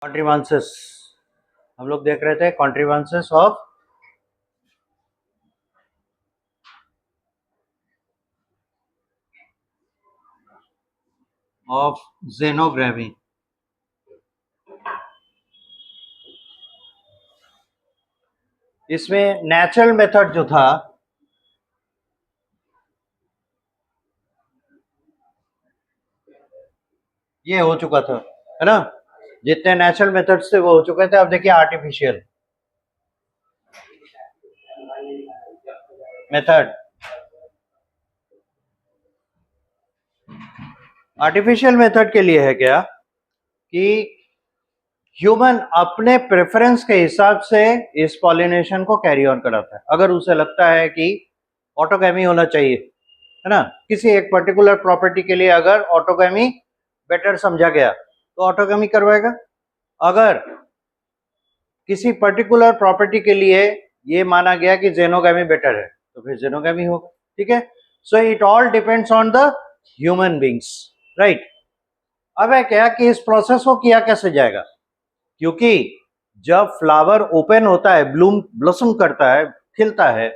कॉन्ट्रीवांसेस हम लोग देख रहे थे कॉन्ट्रीवांसेस ऑफ जेनोग्राफी। इसमें नेचुरल मेथड जो था ये हो चुका था, है ना। जितने नेचुरल मेथड्स थे वो हो चुके थे। अब देखिए आर्टिफिशियल मेथड। आर्टिफिशियल मेथड के लिए है क्या कि ह्यूमन अपने प्रेफरेंस के हिसाब से इस पॉलिनेशन को कैरी ऑन कराता है। अगर उसे लगता है कि ऑटोगैमी होना चाहिए, है ना, किसी एक पर्टिकुलर प्रॉपर्टी के लिए अगर ऑटोगैमी बेटर समझा गया तो ऑटोगैमी करवाएगा। अगर किसी पर्टिकुलर प्रॉपर्टी के लिए ये माना गया कि जेनोगैमी बेटर है तो फिर जेनोगैमी होगा। ठीक है, so it all depends on the human beings, right. अब है क्या कि इस प्रोसेस को किया कैसे जाएगा, क्योंकि जब फ्लावर ओपन होता है, ब्लूम करता है, खिलता है,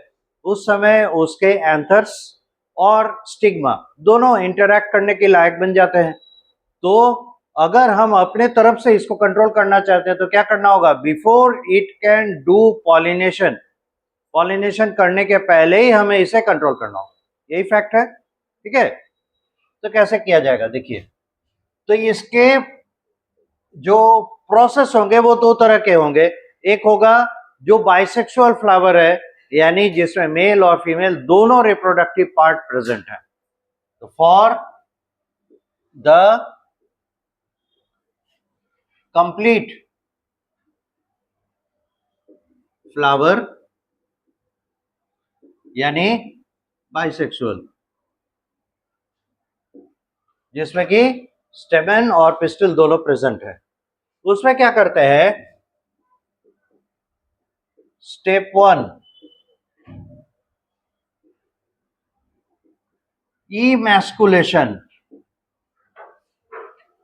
उस समय उसके एंथर्स और स्टिग्मा दोनों इंटरैक्ट करने के लायक बन जाते हैं। तो अगर हम अपने तरफ से इसको कंट्रोल करना चाहते हैं तो क्या करना होगा, before it can do pollination, pollination करने के पहले ही हमें इसे कंट्रोल करना होगा। यही फैक्ट है। ठीक है, तो कैसे किया जाएगा देखिए। तो इसके जो प्रोसेस होंगे वो दो तरह के होंगे। एक होगा जो बाइसेक्सुअल फ्लावर है, यानी जिसमें मेल और फीमेल दोनों रिप्रोडक्टिव पार्ट प्रेजेंट है। तो फॉर द कंप्लीट फ्लावर यानी बाइसेक्सुअल, जिसमें कि स्टेमन और पिस्टल दोनों प्रेजेंट है, उसमें क्या करते हैं, स्टेप 1 इमैस्कुलेशन।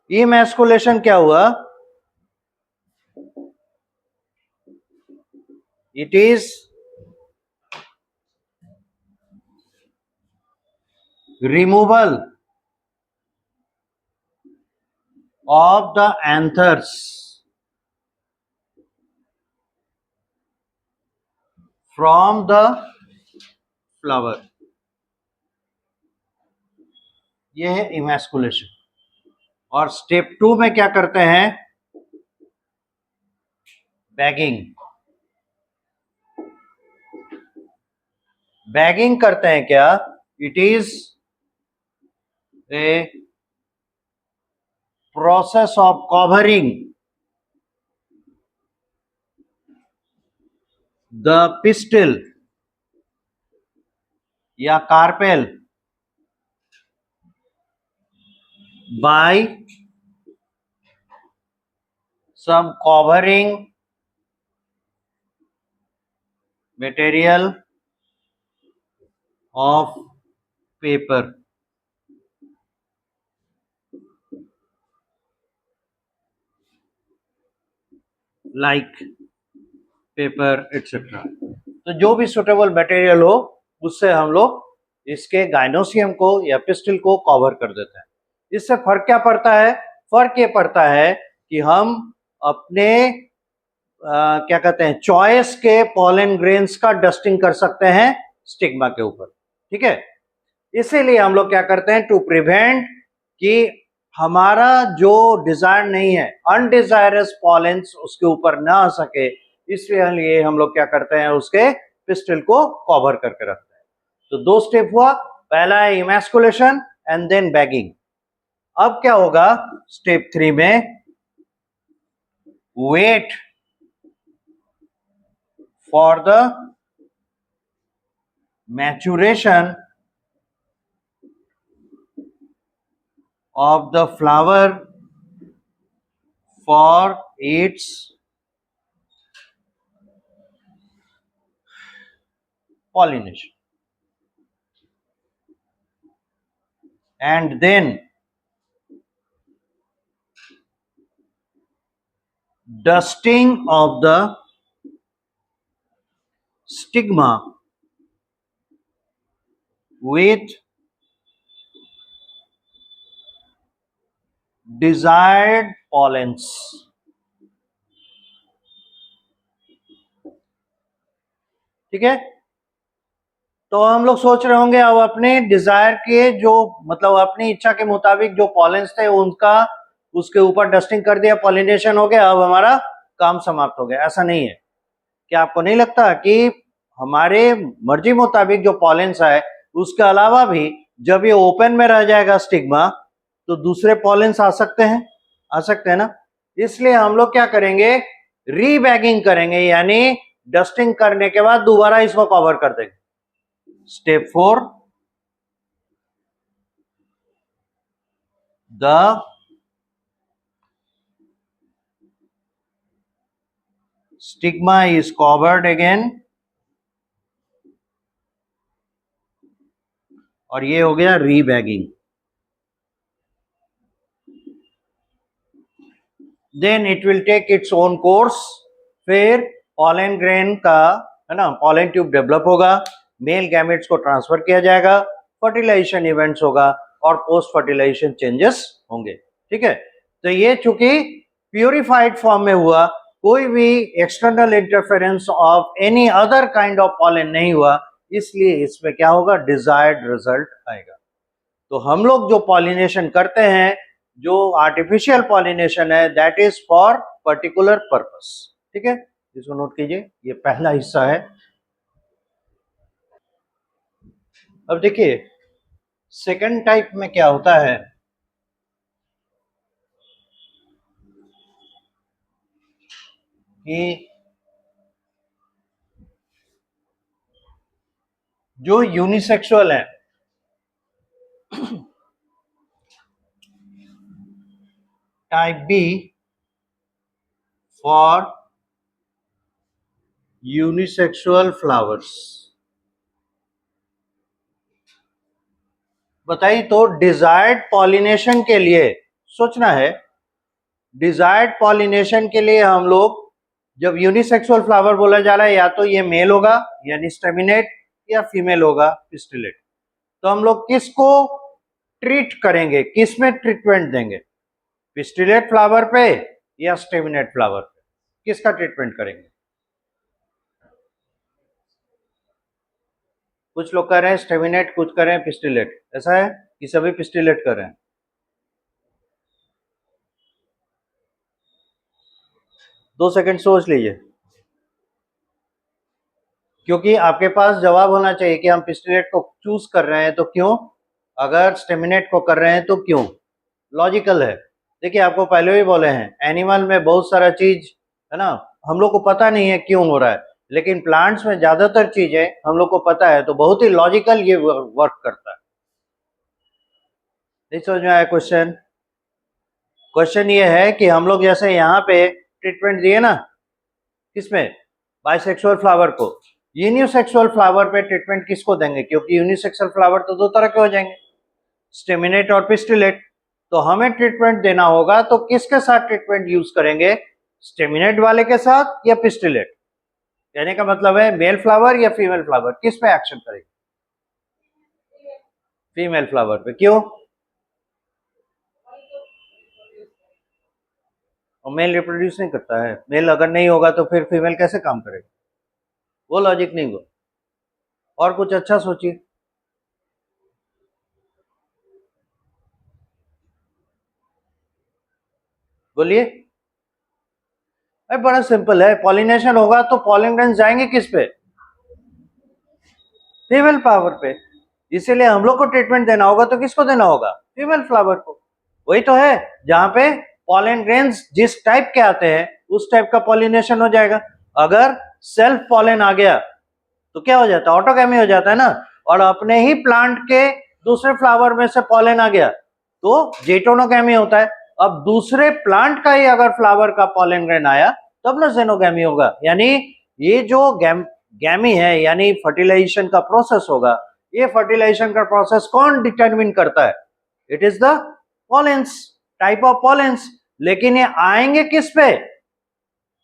इमैस्कुलेशन क्या हुआ, it is removal of the anthers from the flower। ये है इमैस्कुलेशन। और स्टेप 2 में क्या करते हैं, बैगिंग। बैगिंग करते हैं क्या, it is a process of covering the pistil या carpel by some covering material of paper, like paper etcetera. तो जो भी सुटेबल मटेरियल हो उससे हम लोग इसके गाइनोसियम को या पिस्टिल को कवर कर देते हैं। इससे फर्क क्या पड़ता है, फर्क ये पड़ता है कि हम अपने क्या कहते हैं चॉइस के पॉलन ग्रेन्स का डस्टिंग कर सकते हैं स्टिग्मा के ऊपर। ठीक है, इसीलिए हम लोग क्या करते हैं, टू प्रिवेंट कि हमारा जो डिजायर नहीं है, अनडिजायरस पॉलेंस उसके ऊपर ना आ सके, इसलिए हम लोग क्या करते हैं, उसके पिस्टल को कवर करके रखते हैं। तो दो स्टेप हुआ, पहला है इमैस्कुलेशन एंड देन बैगिंग। अब क्या होगा स्टेप 3 में, wait for the maturation of the flower for its pollination, and then dusting of the stigma with desired pollens. ठीक है, तो हम लोग सोच रहे होंगे अब अपने डिजायर के जो मतलब अपनी इच्छा के मुताबिक जो पॉलेंस थे उनका उसके ऊपर डस्टिंग कर दिया, पॉलिनेशन हो गया, अब हमारा काम समाप्त हो गया। ऐसा नहीं है। क्या आपको नहीं लगता कि हमारे मर्जी मुताबिक जो पॉलेंस है उसके अलावा भी जब ये ओपन में रह जाएगा स्टिग्मा तो दूसरे पॉलेंस आ सकते हैं, आ सकते हैं ना। इसलिए हम लोग क्या करेंगे, रीबैगिंग करेंगे, यानी डस्टिंग करने के बाद दोबारा इसको कवर कर देंगे। Step 4, the stigma is covered again, और ये हो गया rebagging. Then it will take its own course. फिर पॉलन ग्रेन का है ना, पॉलन ट्यूब डेवलप होगा, मेल गैमेट्स को ट्रांसफर किया जाएगा, फर्टिलाइजेशन इवेंट्स होगा और पोस्ट फर्टिलाइजेशन चेंजेस होंगे। ठीक है, तो ये चूंकि प्यूरिफाइड फॉर्म में हुआ, कोई भी external interference of any other kind of pollen नहीं हुआ, इसलिए इसमें क्या होगा, डिजायर्ड रिजल्ट आएगा। तो हम लोग जो पॉलिनेशन करते हैं, जो आर्टिफिशियल पॉलिनेशन है, that is for particular purpose. ठीक है, इसको नोट कीजिए, ये पहला हिस्सा है। अब देखिए सेकंड टाइप में क्या होता है कि जो यूनिसेक्सुअल है, type B for unisexual flowers. बताइए, तो डिजायर्ड पॉलिनेशन के लिए सोचना है, डिजायर्ड पॉलिनेशन के लिए हम लोग जब यूनिसेक्सुअल फ्लावर बोला जा रहा है, या तो ये मेल होगा यानी स्टेमिनेट, या फीमेल होगा पिस्टिलेट। तो हम लोग किसको ट्रीट करेंगे, किस में ट्रीटमेंट देंगे, पिस्टिलेट फ्लावर पे या स्टेमिनेट फ्लावर पे, किसका ट्रीटमेंट करेंगे? कुछ लोग कह रहे हैं स्टेमिनेट, कुछ कह रहे हैं पिस्टिलेट। ऐसा है कि सभी पिस्टिलेट कर रहे हैं? 2 सेकंड सोच लीजिए, क्योंकि आपके पास जवाब होना चाहिए कि हम पिस्टिलेट को चूज कर रहे हैं तो क्यों, अगर स्टेमिनेट को कर रहे हैं तो क्यों। लॉजिकल है। देखिए आपको पहले ही बोले हैं, एनिमल में बहुत सारा चीज है ना, हम लोग को पता नहीं है क्यों हो रहा है, लेकिन प्लांट्स में ज्यादातर चीजें हम लोग को पता है, तो बहुत ही लॉजिकल ये वर्क करता है। नहीं समझ में आया क्वेश्चन? क्वेश्चन ये है कि हम लोग जैसे यहाँ पे ट्रीटमेंट दिए ना, किसमें, बाइसेक्सुअल फ्लावर को, यूनिसेक्सुअल फ्लावर पे ट्रीटमेंट किसको देंगे, क्योंकि यूनिसेक्सुअल फ्लावर तो 2 तरह के हो जाएंगे, स्टेमिनेट और पिस्टिलेट। तो हमें ट्रीटमेंट देना होगा तो किसके साथ ट्रीटमेंट यूज करेंगे, स्टेमिनेट वाले के साथ या पिस्टिलेट? कहने का मतलब है मेल फ्लावर या फीमेल फ्लावर, किस पे एक्शन करेंगे? फीमेल फ्लावर पे। क्यों? और मेल रिप्रोड्यूस नहीं करता है, मेल अगर नहीं होगा तो फिर फीमेल कैसे काम करेगा? वो लॉजिक नहीं हुआ। और कुछ अच्छा सोचिए। बोलिए। बड़ा सिंपल है, पॉलिनेशन होगा तो पॉलन ग्रेन्स जाएंगे किस पे, फीमेल फ्लावर पे। इसीलिए हम लोग को ट्रीटमेंट देना होगा तो किसको देना होगा, फीमेल फ्लावर को। वही तो है जहां पे पॉलन ग्रेन्स जिस टाइप के आते हैं उस टाइप का पॉलिनेशन हो जाएगा। अगर सेल्फ पॉलन आ गया तो क्या हो जाता है, ऑटोगैमी हो जाता है ना। और अपने ही प्लांट के दूसरे फ्लावर में से पॉलन आ गया तो जेटोनोगैमी होता है। अब दूसरे प्लांट का ही अगर फ्लावर का पॉलन ग्रेन आया तब ना जेनोगैमी होगा। यानी ये जो गैमी है, यानी फर्टिलाइजेशन का प्रोसेस होगा, ये फर्टिलाइजेशन का प्रोसेस कौन डिटरमिन करता है, it is the pollens, type of pollens. लेकिन ये आएंगे किस पे,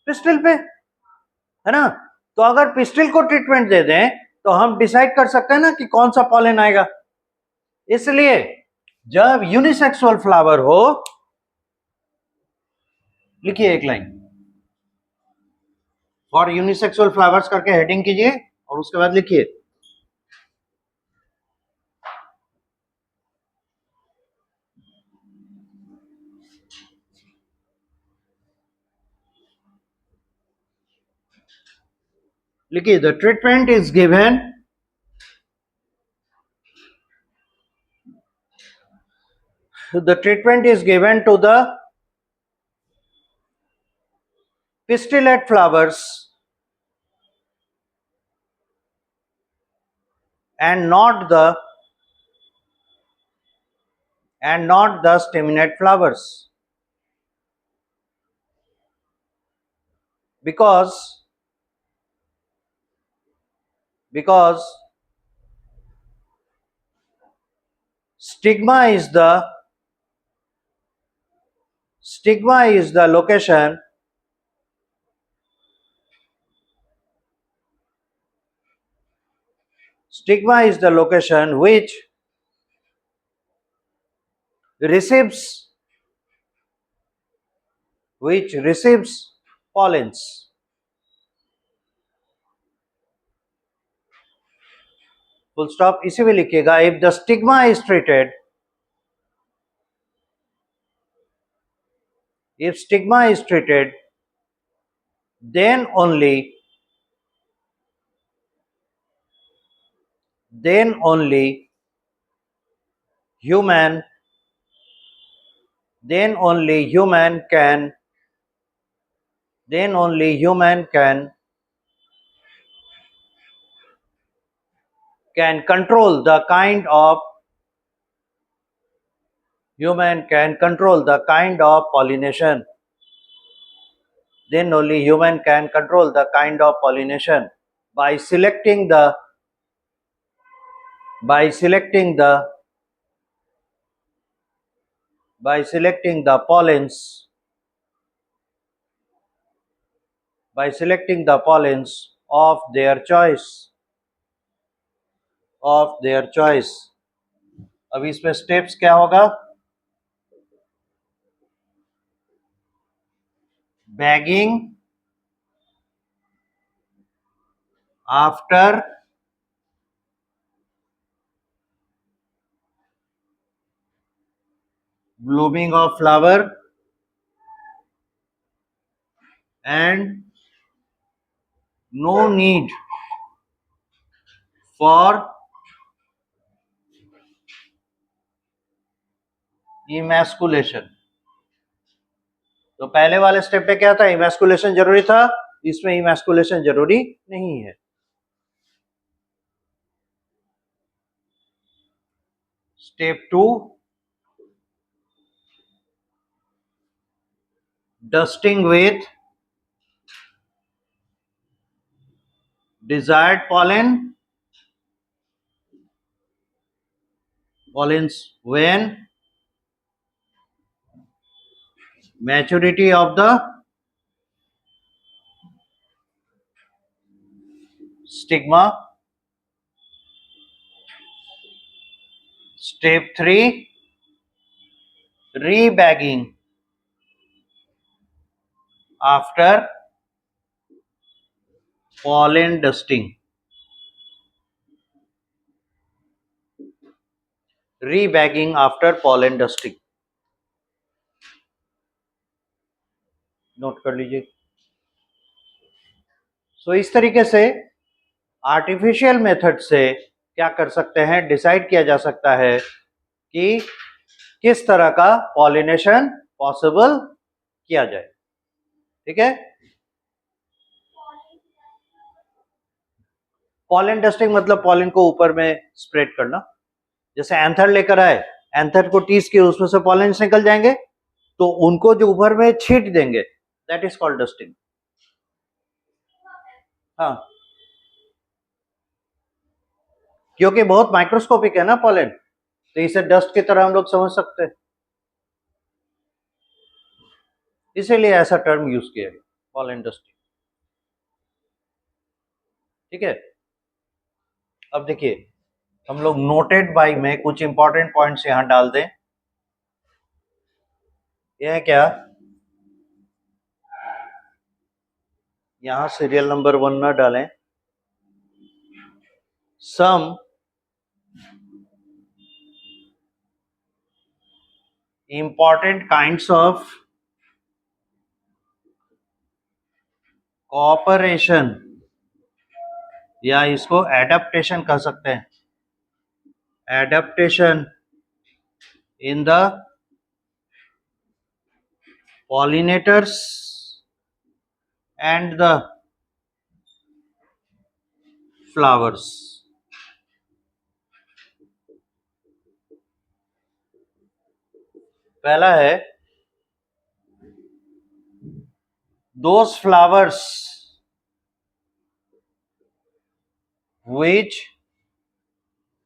पिस्टिल पे, है ना। तो अगर पिस्टिल को ट्रीटमेंट दे दें तो हम डिसाइड कर सकते हैं ना कि कौन सा पॉलन आएगा। इसलिए जब यूनिसेक्सुअल फ्लावर हो, लिखिए एक लाइन फॉर यूनिसेक्सुअल फ्लावर्स करके हेडिंग कीजिए और उसके बाद लिखिए the treatment is given to the pistillate flowers and not the staminate flowers, because stigma is the location which receives pollens. Full stop. इसी में लिखिएगा if the stigma is treated, then only human can control the kind of pollination. Then only human can control the kind of pollination by selecting the pollens of their choice. अब इसमें steps क्या होगा? Bagging after blooming of flower and no need for emasculation. तो पहले वाले step पे क्या था? इमैस्कुलेशन जरूरी था, इसमें इमैस्कुलेशन जरूरी नहीं है. Step 2, dusting with desired pollens when maturity of the stigma. Step 3, rebagging after pollen dusting. Note कर लीजिए. सो इस तरीके से आर्टिफिशियल मेथड से क्या कर सकते हैं? डिसाइड किया जा सकता है कि किस तरह का पॉलिनेशन पॉसिबल किया जाए. ठीक है. पॉलन डस्टिंग मतलब पॉलन को ऊपर में स्प्रेड करना. जैसे एंथर लेकर आए, एंथर को टीस के उसमें से पॉलन निकल जाएंगे, तो उनको जो ऊपर में छींट देंगे, दैट इज कॉल्ड डस्टिंग. हाँ, क्योंकि बहुत माइक्रोस्कोपिक है ना पॉलन, तो इसे डस्ट की तरह हम लोग समझ सकते हैं, इसीलिए ऐसा टर्म यूज किया गया. Pollen dusting. ठीक है, अब देखिए हम लोग नोटेड बाई में कुछ इंपॉर्टेंट पॉइंट्स यहां डाल दें। यह है क्या, यहां सीरियल नंबर 1 ना डालें, सम important kinds of cooperation, या इसको एडेप्टेशन कह सकते हैं, adaptation in the pollinators and the flowers। पहला है those flowers which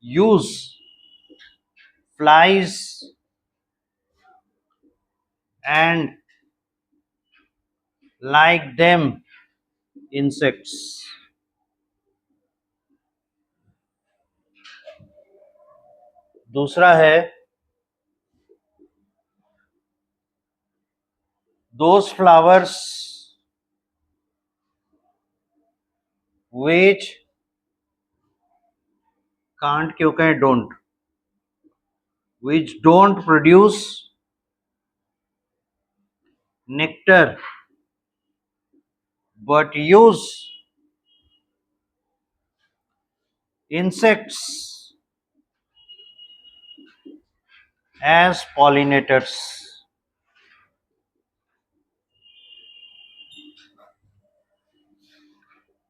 use flies and like them insects। दूसरा है those flowers which can't, क्यों कहें don't, which don't produce nectar but use insects as pollinators।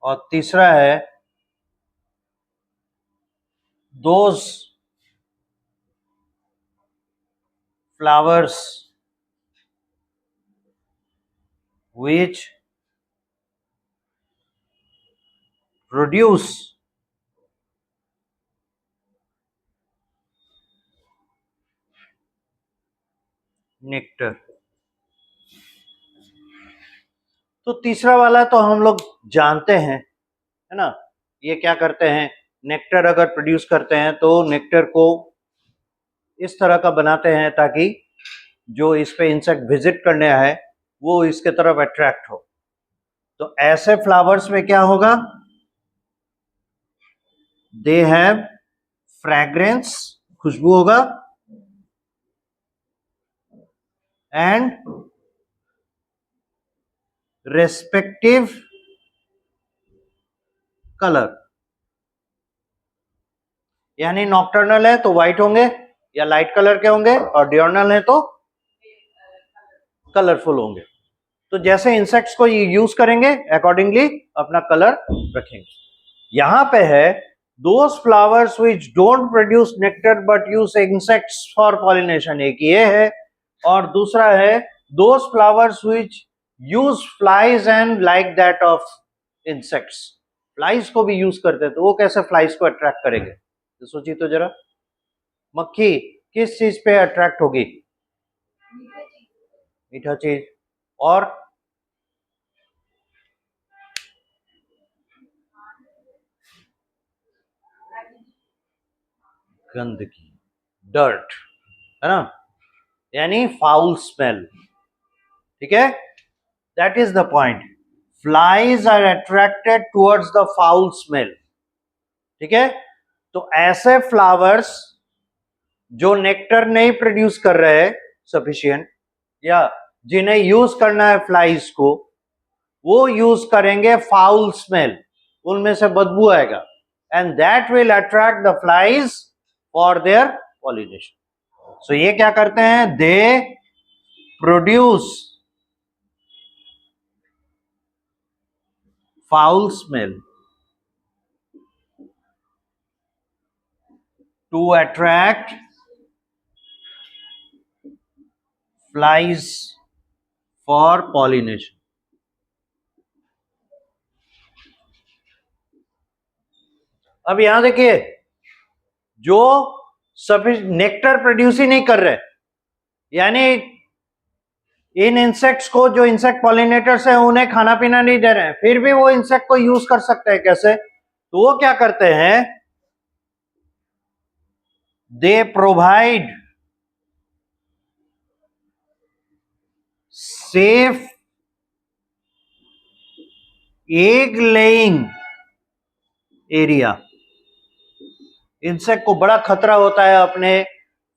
और तीसरा है those flowers which produce nectar। तो तीसरा वाला तो हम लोग जानते हैं, है ना, ये क्या करते हैं, नेक्टर अगर प्रोड्यूस करते हैं तो नेक्टर को इस तरह का बनाते हैं ताकि जो इस पे इंसेक्ट विजिट करने आए वो इसके तरफ अट्रैक्ट हो। तो ऐसे फ्लावर्स में क्या होगा, दे हैव फ्रैग्रेंस, खुशबू होगा, एंड रेस्पेक्टिव कलर, यानी नॉक्टर्नल है तो व्हाइट होंगे या लाइट कलर के होंगे, और डियोर्नल है तो कलरफुल होंगे। तो जैसे इंसेक्ट्स को ये यूज करेंगे अकॉर्डिंगली अपना कलर रखेंगे। यहां पे है those flowers which don't produce nectar but use insects for pollination, एक ये है, और दूसरा है those flowers which use flies and like that of insects. Flies को भी यूज करते हैं, तो वो कैसे फ्लाइज को अट्रैक्ट करेंगे, तो सोचिए तो जरा, मक्खी किस चीज पे अट्रैक्ट होगी, मीठा चीज, और गंदगी, डर्ट, है ना, यानी फाउल स्मेल। ठीक है, that is the point, flies are attracted towards the foul smell. ठीक है, तो ऐसे फ्लावर्स जो नेक्टर नहीं प्रोड्यूस कर रहे हैं सफिशिएंट, या जिन्हें यूज करना है फ्लाइज को, वो यूज करेंगे फाउल स्मेल, उनमें से बदबू आएगा, and that will attract the flies for their pollination. So ये क्या करते हैं, they produce foul smell to attract flies for pollination। अब यहां देखिए, जो सफिशिएंट नेक्टर प्रोड्यूस ही नहीं कर रहे, यानी इन इंसेक्ट्स को, जो इंसेक्ट पॉलिनेटर्स है, उन्हें खाना पीना नहीं दे रहे हैं, फिर भी वो इंसेक्ट को यूज कर सकते हैं। कैसे? तो वो क्या करते हैं, दे provide safe egg laying area. Insect को बड़ा खतरा होता है अपने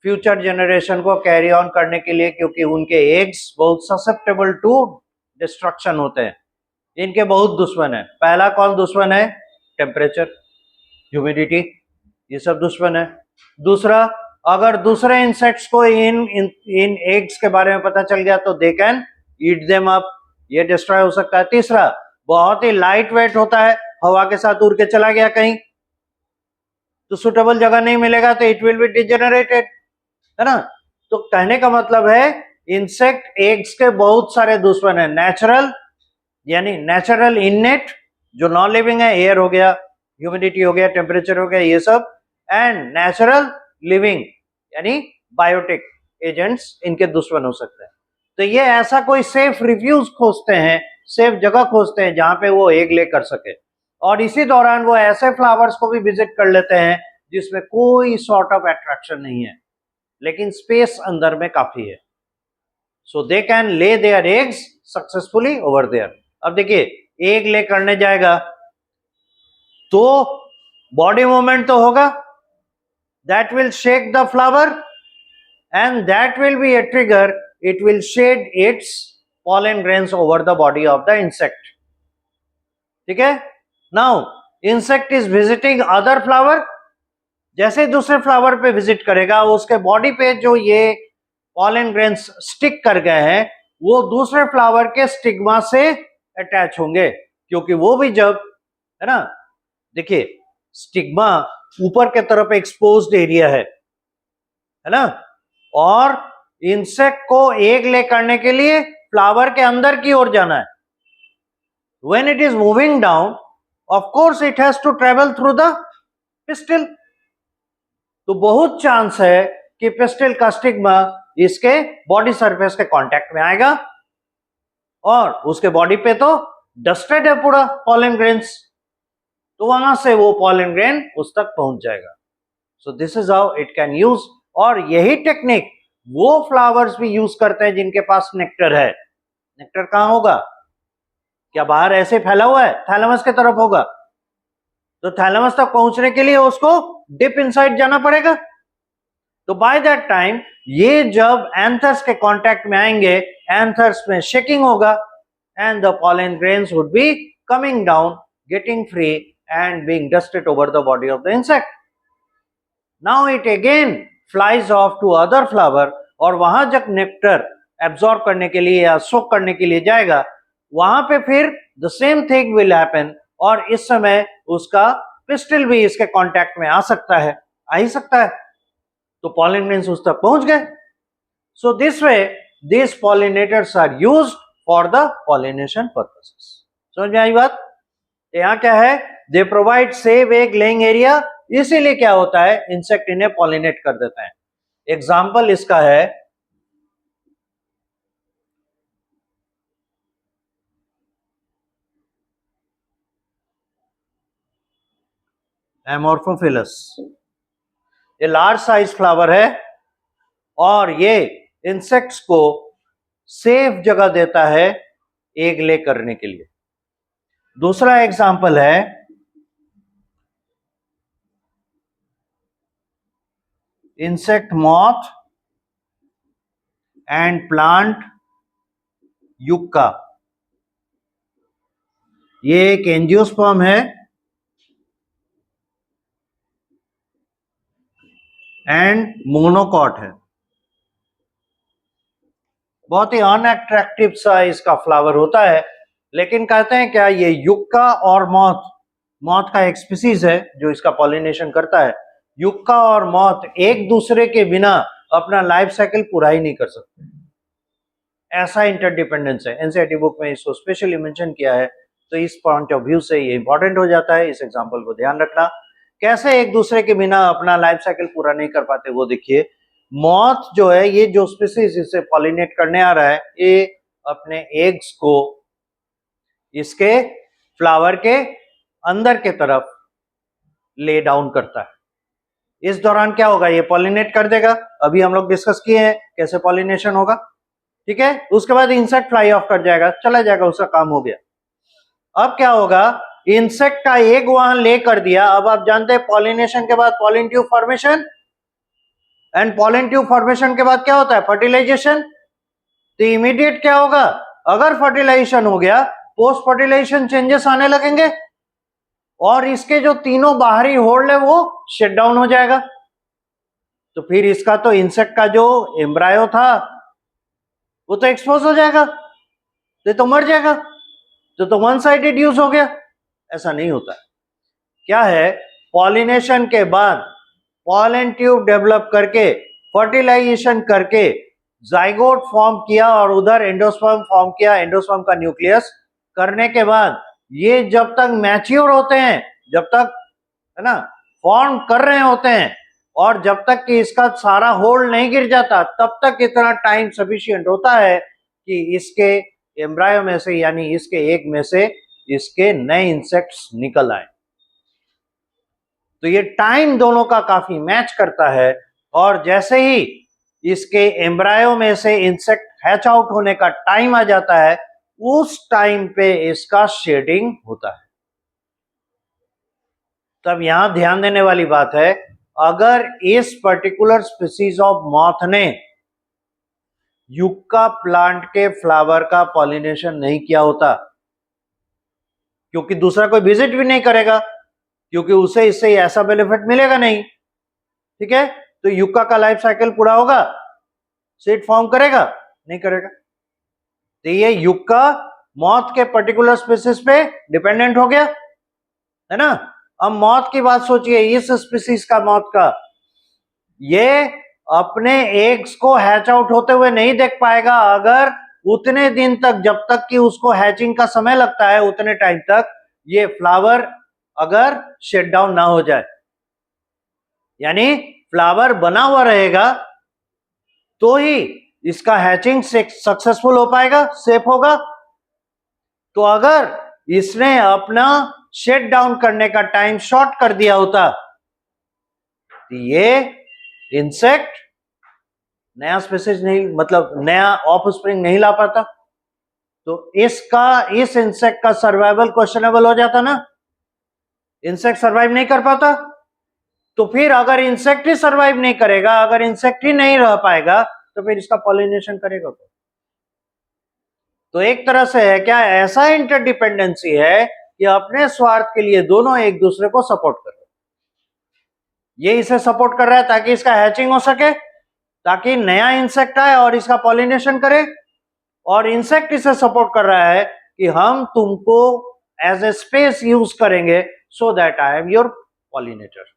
फ्यूचर जनरेशन को कैरी ऑन करने के लिए, क्योंकि उनके एग्स बहुत ससेप्टेबल टू डिस्ट्रक्शन होते हैं। इनके बहुत दुश्मन है। पहला कौन दुश्मन है? टेम्परेचर, ह्यूमिडिटी, ये सब दुश्मन है। दूसरा, अगर दूसरे इंसेक्ट्स को इन एग्स के बारे में पता चल गया तो they can eat them up, ये डिस्ट्रॉय हो सकता है। तीसरा, बहुत ही लाइट वेट होता है, हवा के साथ उड़ के चला गया कहीं तो सुटेबल जगह नहीं मिलेगा तो इट विल बी डिजेनरेटेड, है ना। तो कहने का मतलब है इंसेक्ट एग्स के बहुत सारे दुश्मन है। नेचुरल, यानी नेचुरल इननेट, जो नॉन लिविंग है, एयर हो गया, ह्यूमिडिटी हो गया, टेम्परेचर हो गया, ये सब, एंड नेचुरल लिविंग यानी बायोटिक एजेंट्स इनके दुश्मन हो सकते हैं। तो ये ऐसा कोई सेफ रिफ्यूज खोजते हैं, सेफ जगह खोजते हैं जहां पे वो एग ले कर सके, और इसी दौरान वो ऐसे फ्लावर्स को भी विजिट कर लेते हैं जिसमें कोई सॉर्ट ऑफ अट्रैक्शन नहीं है, लेकिन स्पेस अंदर में काफी है। So they can lay their eggs successfully over there. अब देखिए, एग ले करने जाएगा तो बॉडी मूवमेंट तो होगा, that will shake the flower and that will be a trigger, it will shed its pollen grains over the body of the insect. ठीक है। Now insect is visiting other flower, जैसे दूसरे flower पे visit करेगा उसके body पे जो ये pollen grains स्टिक कर गए हैं वो दूसरे फ्लावर के स्टिग्मा से अटैच होंगे, क्योंकि वो भी जब, है ना, देखिए स्टिग्मा ऊपर के तरफ एक्सपोज्ड एरिया है ना, और इंसेक्ट को एग ले करने के लिए फ्लावर के अंदर की ओर जाना है। When it is moving down, of course it has to travel through the pistil. तो बहुत चांस है कि पिस्टिल का स्टिग्मा इसके बॉडी सरफेस के कांटेक्ट में आएगा, और उसके बॉडी पे तो डस्टेड है पूरा पॉलन ग्रेन्स, तो वहां से वो पॉलन ग्रेन उस तक पहुंच जाएगा। So this is how it can use, और यही टेक्निक वो फ्लावर्स भी यूज करते हैं जिनके पास नेक्टर है। नेक्टर कहां होगा? क्या बाहर ऐसे फैला हुआ है? थैलेमस की तरफ होगा, तो थैलेमस तक पहुंचने के लिए उसको डिप इनसाइड जाना पड़ेगा। तो बाय दैट टाइम ये जब एंथर्स के कांटेक्ट में आएंगे, एंथर्स में शेकिंग होगा and the pollen grains would be coming down, getting free and being dusted over the body of the insect. Now it again flies off to other flower, और वहां जब nectar absorb करने के लिए या सोक करने के लिए जाएगा, वहां पे फिर the same thing will happen, और इस समय उसका पिस्टिल भी इसके कांटेक्ट में आ सकता है, आ ही सकता है, तो पॉलन ग्रेन्स उस तक पहुंच गए। So this way this pollinators are used for the pollination purposes. समझ में आई बात? यहां क्या है? They provide safe egg laying area, इसीलिए क्या होता है, इंसेक्ट इन्हें पॉलिनेट कर देते हैं। एग्जाम्पल इसका है एमोर्फोफिलस। ये लार्ज साइज फ्लावर है और ये इंसेक्ट्स को सेफ जगह देता है एग ले करने के लिए। दूसरा एग्जाम्पल है insect moth and plant yucca. ये एक एंजियोस्पर्म है एंड मोनोकॉट है। बहुत ही अनअट्रैक्टिव सा इसका फ्लावर होता है, लेकिन कहते हैं क्या, ये युक्का और मॉथ, मॉथ का एक स्पीसीज है जो इसका पॉलिनेशन करता है, युक्का और मॉथ एक दूसरे के बिना अपना लाइफ साइकिल पूरा ही नहीं कर सकते, ऐसा इंटरडिपेंडेंस है। एनसीईआरटी बुक में इसको स्पेशली मेंशन किया है, तो इस पॉइंट ऑफ व्यू से ये इंपॉर्टेंट हो जाता है। इस एग्जांपल को ध्यान रखना। कैसे एक दूसरे के बिना अपना लाइफ साइकिल पूरा नहीं कर पाते वो देखिए। मॉथ जो है, ये जो स्पीसीज इसे पॉलिनेट करने आ रहा है, ये अपने एग्स को इसके फ्लावर के अंदर के तरफ ले डाउन करता है। इस दौरान क्या होगा, ये पॉलिनेट कर देगा। अभी हम लोग डिस्कस किए हैं कैसे पॉलिनेशन होगा, ठीक है। उसके बाद इंसेक्ट फ्लाई ऑफ कर जाएगा, चला जाएगा, उसका काम हो गया। अब क्या होगा, इंसेक्ट का एग वहां ले कर दिया। अब आप जानते हैं पॉलिनेशन के बाद pollen tube formation, and pollen tube formation के बाद क्या होता है, फर्टिलाइजेशन। तो इमीडिएट क्या होगा, अगर फर्टिलाइजेशन हो गया, पोस्ट फर्टिलाइजेशन चेंजेस आने लगेंगे और इसके जो तीनों बाहरी होल्ड है वो शट डाउन हो जाएगा। तो फिर इसका तो इंसेक्ट का जो एम्ब्रायो था वो तो एक्सपोज हो जाएगा, तो मर जाएगा। तो वन साइडेड यूज हो गया। ऐसा नहीं होता है। क्या है, पॉलिनेशन के बाद पॉलन ट्यूब डेवलप करके फर्टिलाइजेशन करके जाइगोट फॉर्म किया और उधर एंडोस्पर्म फॉर्म किया, एंडोस्पर्म का न्यूक्लियस करने के बाद ये जब तक मैच्योर होते हैं, जब तक है ना फॉर्म कर रहे होते हैं, और जब तक कि इसका सारा होल्ड नहीं गिर जाता, तब तक इतना टाइम सफिशिएंट होता है कि इसके एम्ब्रायो में से, यानी इसके एग में से, इसके नए इंसेक्ट्स निकल आए। तो ये टाइम दोनों का काफी मैच करता है। और जैसे ही इसके एम्ब्रायो में से इंसेक्ट हैच आउट होने का टाइम आ जाता है, उस टाइम पे इसका शेडिंग होता है। तब यहां ध्यान देने वाली बात है, अगर इस पर्टिकुलर स्पीसीज ऑफ मॉथ ने युक्का प्लांट के फ्लावर का पॉलिनेशन नहीं किया होता, क्योंकि दूसरा कोई विजिट भी नहीं करेगा, क्योंकि उसे इससे ऐसा बेनिफिट मिलेगा नहीं, ठीक है। तो युक्का का लाइफ साइकिल पूरा होगा, सीड फॉर्म करेगा, नहीं करेगा। तो ये युक्का मॉथ के पर्टिकुलर स्पीसीज पे डिपेंडेंट हो गया, है ना। अब मॉथ की बात सोचिए, इस स्पीसीज का, मॉथ का, ये अपने एग्स को हैच आउट होते हुए नहीं देख पाएगा अगर उतने दिन तक, जब तक कि उसको हैचिंग का समय लगता है, उतने टाइम तक ये फ्लावर अगर शट डाउन ना हो जाए, यानी फ्लावर बना हुआ रहेगा तो ही इसका हैचिंग सक्सेसफुल हो पाएगा, सेफ होगा। तो अगर इसने अपना शट डाउन करने का टाइम शॉर्ट कर दिया होता, तो ये इंसेक्ट नया स्पीसीज नहीं, मतलब नया ऑफ स्प्रिंग नहीं ला पाता। तो इस इंसेक्ट का सर्वाइवल क्वेश्चनेबल हो जाता ना, इंसेक्ट सर्वाइव नहीं कर पाता। तो फिर अगर इंसेक्ट ही सर्वाइव नहीं करेगा, अगर इंसेक्ट ही नहीं रह पाएगा, तो फिर इसका पॉलिनेशन करेगा कौन? तो एक तरह से है क्या, ऐसा इंटरडिपेंडेंसी है कि अपने स्वार्थ के लिए दोनों एक दूसरे को सपोर्ट कर रहे हैं। ये इसे सपोर्ट कर रहा है ताकि इसका हैचिंग हो सके, ताकि नया इंसेक्ट आए और इसका पॉलिनेशन करे, और इंसेक्ट इसे सपोर्ट कर रहा है कि हम तुमको एज ए स्पेस यूज करेंगे, so that I am your pollinator.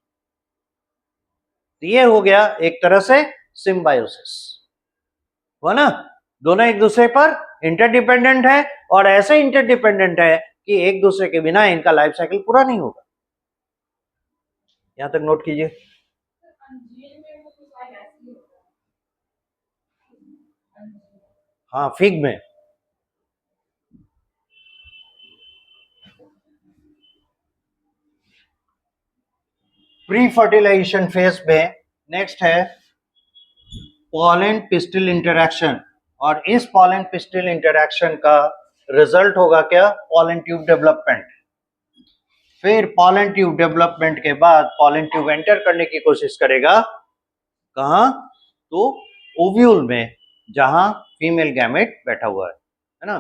ये हो गया एक तरह से सिम्बायोसिस, हुआ ना। दोनों एक दूसरे पर इंटरडिपेंडेंट है, और ऐसे इंटरडिपेंडेंट है कि एक दूसरे के बिना इनका लाइफ साइकिल पूरा नहीं होगा। यहां तक नोट कीजिए। हाँ, फिग में प्री फर्टिलाइजेशन फेज में नेक्स्ट है पॉलन पिस्टिल इंटरैक्शन, और इस पॉलन पिस्टिल इंटरैक्शन का रिजल्ट होगा क्या, पॉलन ट्यूब डेवलपमेंट। फिर पॉलन ट्यूब डेवलपमेंट के बाद पॉलन ट्यूब एंटर करने की कोशिश करेगा, कहां, तो ओव्यूल में, जहां फीमेल गैमेट बैठा हुआ है ना।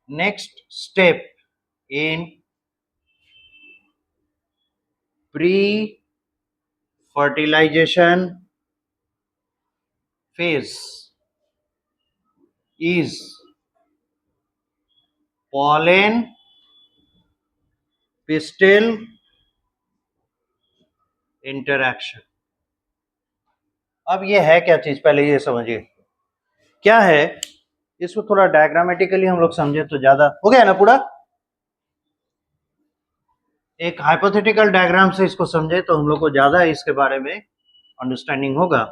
Next step in pre fertilization phase is pollen pistil interaction। अब ये है क्या चीज, पहले ये समझिए क्या है। इसको थोड़ा डायग्रामेटिकली हम लोग समझे तो ज्यादा हो गया ना पूरा। एक हाइपोथेटिकल डायग्राम से इसको समझे तो हम लोग को ज्यादा इसके बारे में अंडरस्टैंडिंग होगा।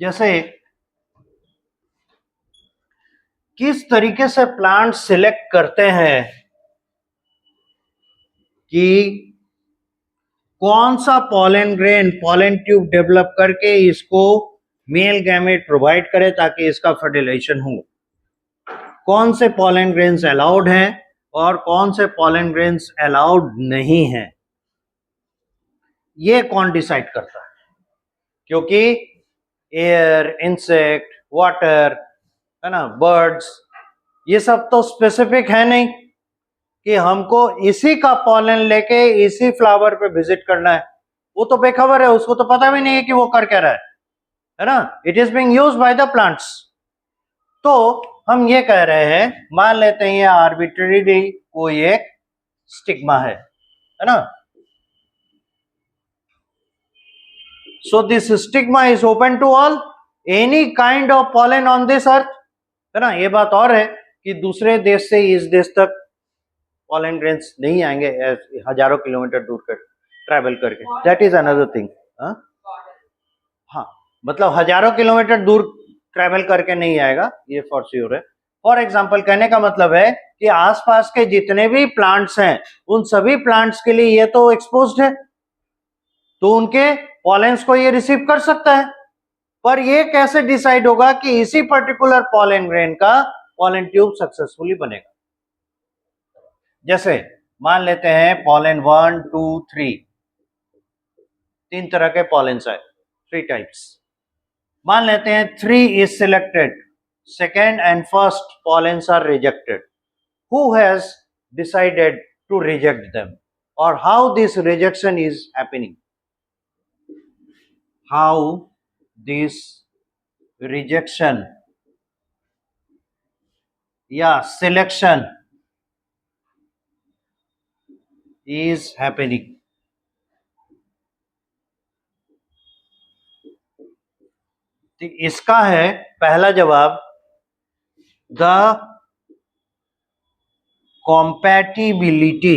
जैसे किस तरीके से प्लांट सिलेक्ट करते हैं कि कौन सा pollen grain pollen tube develop करके इसको मेल गैमेट प्रोवाइड करे ताकि इसका फर्टिलाइजेशन हो, कौन से पॉलन ग्रेन्स अलाउड हैं और कौन से पॉलन ग्रेन्स अलाउड नहीं हैं, ये कौन डिसाइड करता है? क्योंकि एयर, इंसेक्ट, वाटर, है ना, बर्ड्स, ये सब तो स्पेसिफिक है नहीं कि हमको इसी का पॉलन लेके इसी फ्लावर पे विजिट करना है। वो तो बेखबर है, उसको तो पता भी नहीं है कि वो कर क्या रहा है ना। It is being used by the plants. तो हम ये कह रहे हैं, मान लेते हैं ये आर्बिट्ररी कोई एक स्टिग्मा है ना। So this stigma is open to all any kind of pollen on this earth, है ना। ये बात और है कि दूसरे देश से इस देश तक पॉलन ग्रेन्स नहीं आएंगे हजारों किलोमीटर दूर कर ट्रैवल करके, दैट इज अनदर थिंग। हाँ, मतलब हजारों किलोमीटर दूर ट्रैवल करके नहीं आएगा, ये फॉर श्योर है। फॉर एग्जाम्पल, कहने का मतलब है कि आसपास के जितने भी प्लांट्स हैं उन सभी प्लांट्स के लिए ये तो एक्सपोज्ड है, तो उनके पॉलेंस को ये रिसीव कर सकता है। पर ये कैसे डिसाइड होगा कि इसी पर्टिकुलर पॉलन ग्रेन का पॉलन ट्यूब सक्सेसफुली बनेगा? जैसे मान लेते हैं पॉलन 1, 2, 3, 3 तरह के पॉलेंस है, 3 टाइप्स। मान लेते हैं 3 is selected, second and first pollens are rejected. Who has decided to reject them, or how this rejection is happening? How this rejection या selection is happening? तो इसका है पहला जवाब, the compatibility।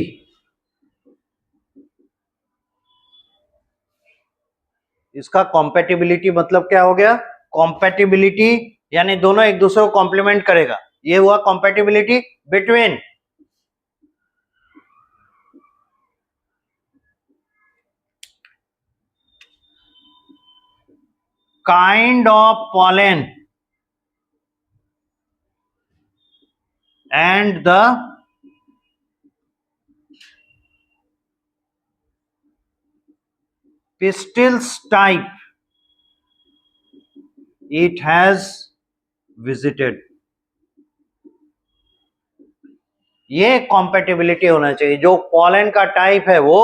इसका compatibility मतलब क्या हो गया? compatibility यानी दोनों एक दूसरे को कॉम्प्लीमेंट करेगा, ये हुआ compatibility between kind of pollen and the pistils type it has visited। ये कॉम्पेटिबिलिटी होना चाहिए, जो पॉलन का टाइप है वो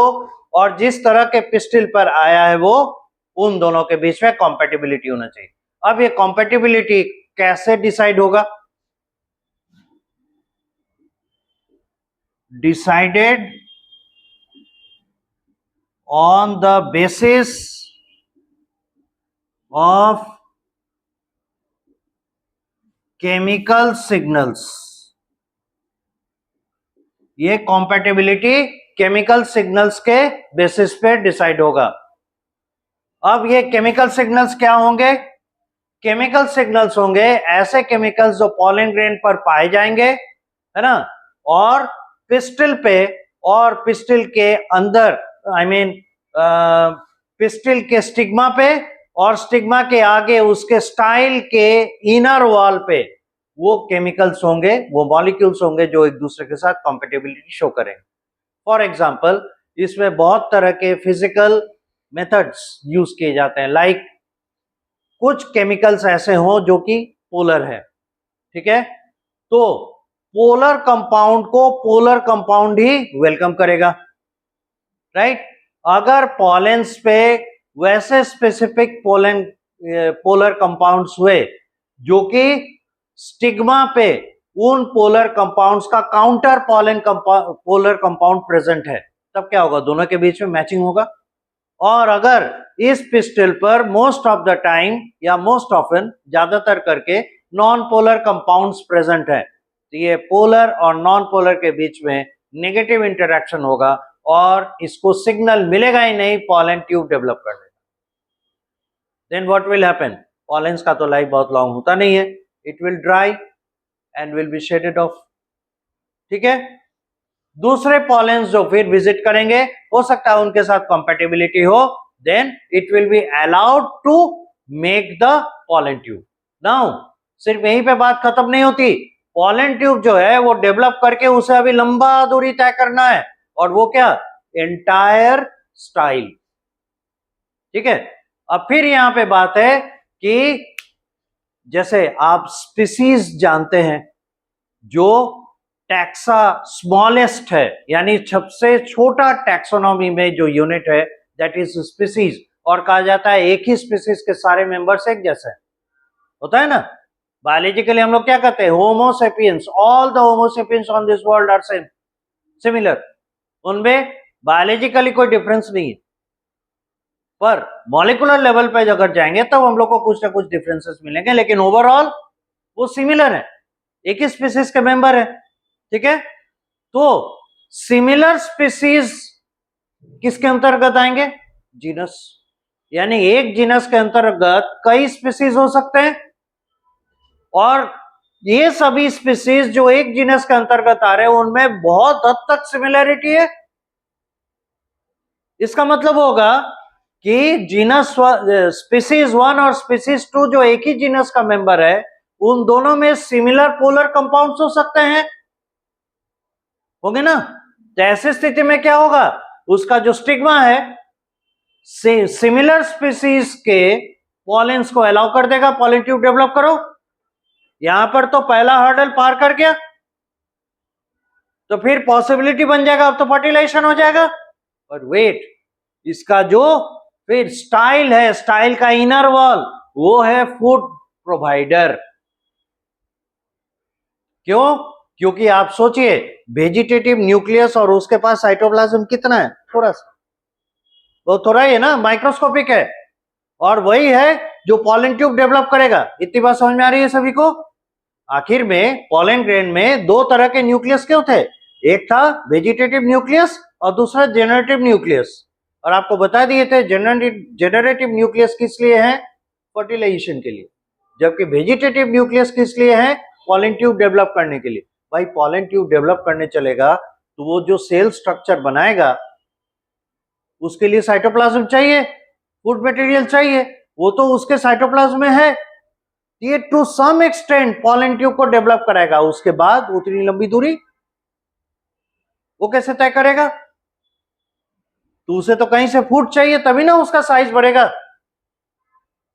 और जिस तरह के पिस्टिल पर आया है वो, उन दोनों के बीच में कॉम्पेटिबिलिटी होना चाहिए। अब ये कॉम्पेटिबिलिटी कैसे डिसाइड होगा? Decided on the basis of chemical signals. ये कॉम्पेटिबिलिटी केमिकल सिग्नल्स के बेसिस पे डिसाइड होगा। अब ये केमिकल सिग्नल्स क्या होंगे? केमिकल सिग्नल्स होंगे ऐसे केमिकल्स जो पॉलन ग्रेन पर पाए जाएंगे, है ना, और पिस्टिल पे और पिस्टिल के अंदर, आई मीन पिस्टिल के स्टिग्मा पे और स्टिग्मा के आगे उसके स्टाइल के इनर वॉल पे वो केमिकल्स होंगे, वो मॉलिक्यूल्स होंगे जो एक दूसरे के साथ कॉम्पेटिबिलिटी शो करेंगे। फॉर एग्जांपल, इसमें बहुत तरह के फिजिकल मेथड्स यूज किए जाते हैं, लाइक कुछ केमिकल्स ऐसे हों जो कि पोलर है, ठीक है, तो पोलर कंपाउंड को पोलर कंपाउंड ही वेलकम करेगा, राइट। अगर पॉलेंस पे वैसे स्पेसिफिक पोलर कंपाउंड्स हुए जो कि स्टिग्मा पे उन पोलर कंपाउंड्स का काउंटर पोलर कंपाउंड प्रेजेंट है, तब क्या होगा? दोनों के बीच में मैचिंग होगा। और अगर इस पिस्टल पर मोस्ट ऑफ द टाइम या मोस्ट ऑफन, ज्यादातर करके नॉन पोलर कंपाउंड्स प्रेजेंट है, तो ये पोलर और नॉन पोलर के बीच में नेगेटिव इंटरेक्शन होगा और इसको सिग्नल मिलेगा ही नहीं पॉलन ट्यूब डेवलप करने का। Then what will happen, pollens का तो लाइफ बहुत लॉन्ग होता नहीं है, it will dry and will be shaded off. ठीक है, दूसरे पॉलेंस जो फिर विजिट करेंगे हो सकता है उनके साथ कंपैटिबिलिटी हो, then it will be allowed to make the pollen tube. Now सिर्फ यहीं पे बात खत्म नहीं होती, पॉलन ट्यूब जो है वो डेवलप करके उसे अभी लंबा दूरी तय करना है, और वो क्या, एंटायर स्टाइल। ठीक है, अब फिर यहां पे बात है कि जैसे आप स्पीसीज जानते हैं, जो टैक्सा स्मॉलेस्ट है, यानी सबसे छोटा टैक्सोनॉमी में जो यूनिट है दैट इज स्पीसीज, और कहा जाता है एक ही स्पीसीज के सारे मेंबर्स एक जैसे होता है ना। बायोलॉजिकली हम लोग क्या कहते हैं, Homo sapiens, all the Homo sapiens on this world are same, similar, उनमें बायोलॉजिकली कोई डिफरेंस नहीं है, पर मॉलिक्यूलर लेवल पे अगर जाएंगे तब हम लोग को कुछ ना कुछ डिफरेंसेस मिलेंगे, लेकिन ओवरऑल वो सिमिलर है, एक ही स्पीसीज के मेंबर है। ठीक है, तो सिमिलर स्पीसीज किसके अंतर्गत आएंगे, जीनस, यानी एक जीनस के अंतर्गत कई स्पीसीज हो सकते हैं, और ये सभी स्पीसीज जो एक जीनस के अंतर्गत आ रहे हैं उनमें बहुत हद तक सिमिलरिटी है। इसका मतलब होगा कि जीनस स्पीसीज 1 और स्पीसीज 2 जो एक ही जीनस का मेंबर है, उन दोनों में सिमिलर पोलर कंपाउंड्स हो सकते हैं, होंगे ना। तो ऐसी स्थिति में क्या होगा, उसका जो स्टिग्मा है सिमिलर स्पीसीज के पॉलेंस को अलाउ कर देगा, पॉलन ट्यूब डेवलप करो। यहां पर तो पहला हर्डल पार कर गया, तो फिर पॉसिबिलिटी बन जाएगा, अब तो फर्टिलाइजेशन हो जाएगा। पर वेट, इसका जो फिर स्टाइल है, स्टाइल का इनर वॉल, वो है फूड प्रोवाइडर। क्यों, क्योंकि आप सोचिए वेजिटेटिव न्यूक्लियस और उसके पास साइटोप्लाज्म कितना है, थोड़ा सा, वो थोड़ा ही है ना, माइक्रोस्कोपिक है, और वही है जो पॉलन ट्यूब डेवलप करेगा। इतनी बात समझ में आ रही है सभी को। आखिर में पॉलन ग्रेन में दो तरह के न्यूक्लियस क्यों थे, एक था वेजिटेटिव न्यूक्लियस और दूसरा जेनरेटिव न्यूक्लियस, और आपको बता दिए थे जेनरेटिव न्यूक्लियस किस लिए है, फर्टिलाइजेशन के लिए, जबकि वेजिटेटिव न्यूक्लियस किस लिए है, पॉलन ट्यूब डेवलप करने के लिए। भाई पॉलन ट्यूब डेवलप करने चलेगा तो वो जो सेल स्ट्रक्चर बनाएगा उसके लिए साइटोप्लाज्म चाहिए, फूड मटेरियल चाहिए, वो तो उसके साइटोप्लाज्म में है। ये to some extent pollen tube को डेवलप कराएगा, उसके बाद उतनी लंबी दूरी वो कैसे तय करेगा, तो उसे तो कहीं से फूड चाहिए तभी ना उसका साइज बढ़ेगा,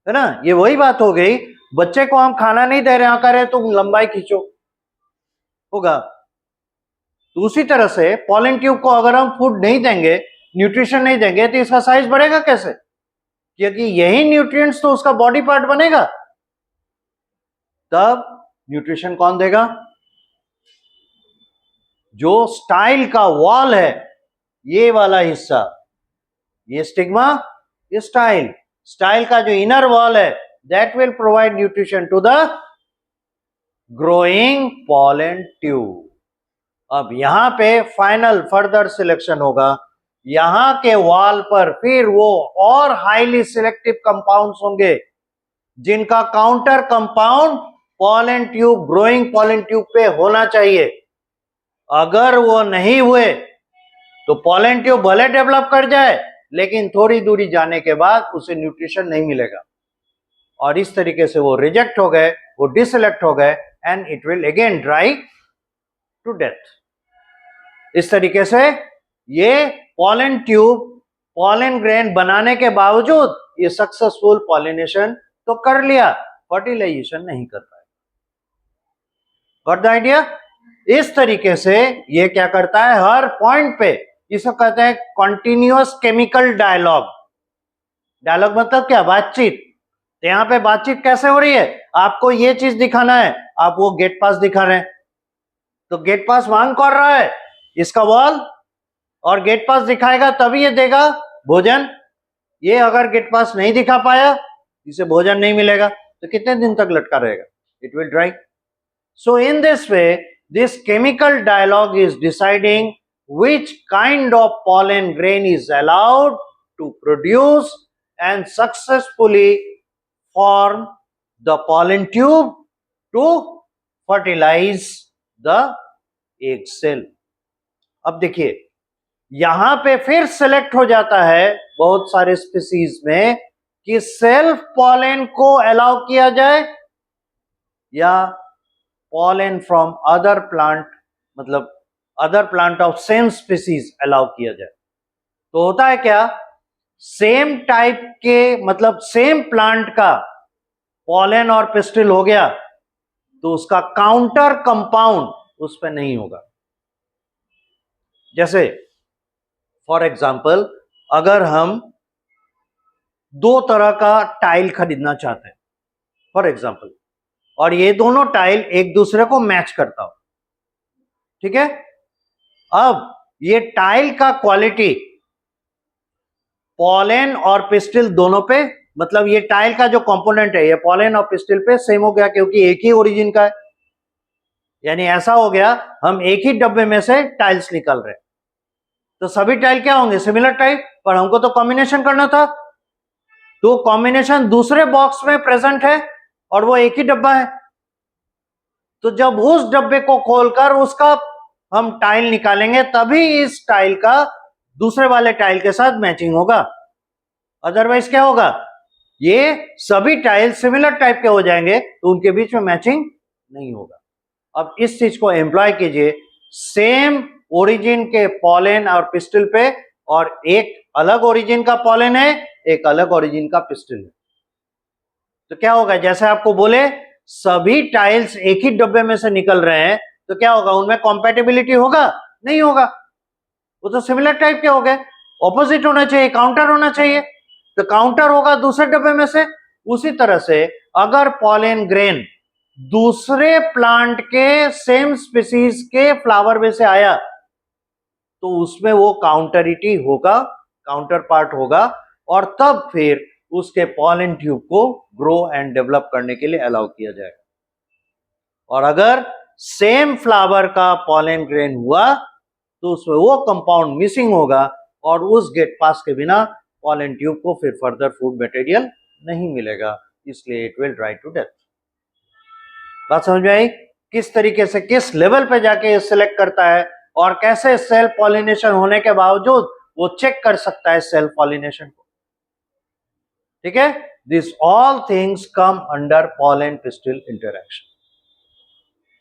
है ना। ये वही बात हो गई, बच्चे को हम खाना नहीं दे रहे, कह रहे तुम लंबाई खींचो, होगा। तो उसी तरह से पॉलन ट्यूब को अगर हम फूड नहीं देंगे, न्यूट्रिशन नहीं देंगे, तो इसका साइज बढ़ेगा कैसे, क्योंकि यही न्यूट्रिएंट्स तो उसका बॉडी पार्ट बनेगा। तब न्यूट्रिशन कौन देगा, जो स्टाइल का वॉल है, ये वाला हिस्सा, ये स्टिग्मा, ये स्टाइल, स्टाइल का जो इनर वॉल है that will provide nutrition to the growing pollen tube. अब यहां पे फाइनल फर्दर सिलेक्शन होगा, यहां के वॉल पर फिर वो और हाईली सिलेक्टिव कंपाउंड्स होंगे जिनका counter compound pollen tube, growing pollen tube पे होना चाहिए। अगर वो नहीं हुए तो पॉलन ट्यूब भले डेवलप कर जाए, लेकिन थोड़ी दूरी जाने के बाद उसे न्यूट्रिशन नहीं मिलेगा, और इस तरीके से वो रिजेक्ट हो गए, वो डिसलेक्ट हो गए, and it will again dry to death. इस तरीके से ये पॉलन ट्यूब, पॉलन ग्रेन बनाने के बावजूद ये सक्सेसफुल पॉलिनेशन तो कर लिया, फर्टिलाइजेशन नहीं कर पाए। Got the idea. इस तरीके से ये क्या करता है, हर पॉइंट पे, इसको कहते हैं कॉन्टिन्यूअस केमिकल डायलॉग। डायलॉग मतलब क्या, बातचीत। तो यहां पे बातचीत कैसे हो रही है, आपको ये चीज दिखाना है, आप वो गेट पास दिखा रहे हैं, तो गेट पास मांग कर रहा है इसका वॉल, और गेट पास दिखाएगा तभी ये देगा भोजन। ये अगर गेट पास नहीं दिखा पाया, इसे भोजन नहीं मिलेगा, तो कितने दिन तक लटका रहेगा, it will dry. So in this way This chemical dialogue is deciding which kind of pollen grain is allowed to produce and successfully form the pollen tube to fertilize the egg cell. अब देखिए यहां पे फिर select हो जाता है बहुत सारे स्पीसीज में कि सेल्फ पॉलन को अलाउ किया जाए या पॉलन फ्रॉम अदर प्लांट, मतलब other plant of same species allow किया जाए। तो होता है क्या, सेम टाइप के मतलब सेम प्लांट का पॉलन और पिस्टिल हो गया तो उसका काउंटर कंपाउंड उस पर नहीं होगा। जैसे फॉर एग्जाम्पल अगर हम दो तरह का टाइल खरीदना चाहते हैं फॉर एग्जाम्पल, और ये दोनों टाइल एक दूसरे को मैच करता हो, ठीक है। अब ये टाइल का क्वालिटी पॉलन और पिस्टिल दोनों पे, मतलब ये टाइल का जो कंपोनेंट है ये पॉलन और पिस्टिल पे सेम हो गया क्योंकि एक ही ओरिजिन का है। यानी ऐसा हो गया हम एक ही डब्बे में से टाइल्स निकाल रहे हैं, तो सभी टाइल क्या होंगे, सिमिलर टाइप, पर हमको तो कॉम्बिनेशन करना था। तो कॉम्बिनेशन दूसरे बॉक्स में प्रेजेंट है और वो एक ही डब्बा है, तो जब उस डब्बे को खोलकर उसका हम टाइल निकालेंगे तभी इस टाइल का दूसरे वाले टाइल के साथ मैचिंग होगा। अदरवाइज क्या होगा, ये सभी टाइल सिमिलर टाइप के हो जाएंगे तो उनके बीच में मैचिंग नहीं होगा। अब इस चीज को एम्प्लॉय कीजिए सेम ओरिजिन के पॉलन और पिस्टिल पे, और एक अलग ओरिजिन का पॉलन है एक अलग ओरिजिन का पिस्टिल है, तो क्या होगा, जैसे आपको बोले सभी टाइल्स एक ही डब्बे में से निकल रहे हैं तो क्या होगा, उनमें कॉम्पैटिबिलिटी होगा, नहीं होगा, वो तो सिमिलर टाइप के हो गए। ऑपोजिट होना चाहिए, काउंटर होना चाहिए, तो काउंटर होगा दूसरे डब्बे में से। उसी तरह से अगर पॉलन ग्रेन दूसरे प्लांट के सेम स्पीसीज के फ्लावर में से आया तो उसमें वो काउंटरिटी होगा, काउंटर पार्ट होगा, और तब फिर उसके पॉलन ट्यूब को ग्रो एंड डेवलप करने के लिए अलाउ किया जाएगा। और अगर सेम फ्लावर का पॉलन ग्रेन हुआ तो उसमें वो कंपाउंड मिसिंग होगा और उस गेट पास के बिना पॉलन ट्यूब को फिर फर्दर फूड मटेरियल नहीं मिलेगा, इसलिए it will dry to death. बात समझ में आई, किस तरीके से किस लेवल पे जाके सिलेक्ट करता है और कैसे सेल्फ पॉलिनेशन होने के बावजूद वो चेक कर सकता है सेल्फ पॉलिनेशन को, ठीक है। This all things come under pollen pistil interaction.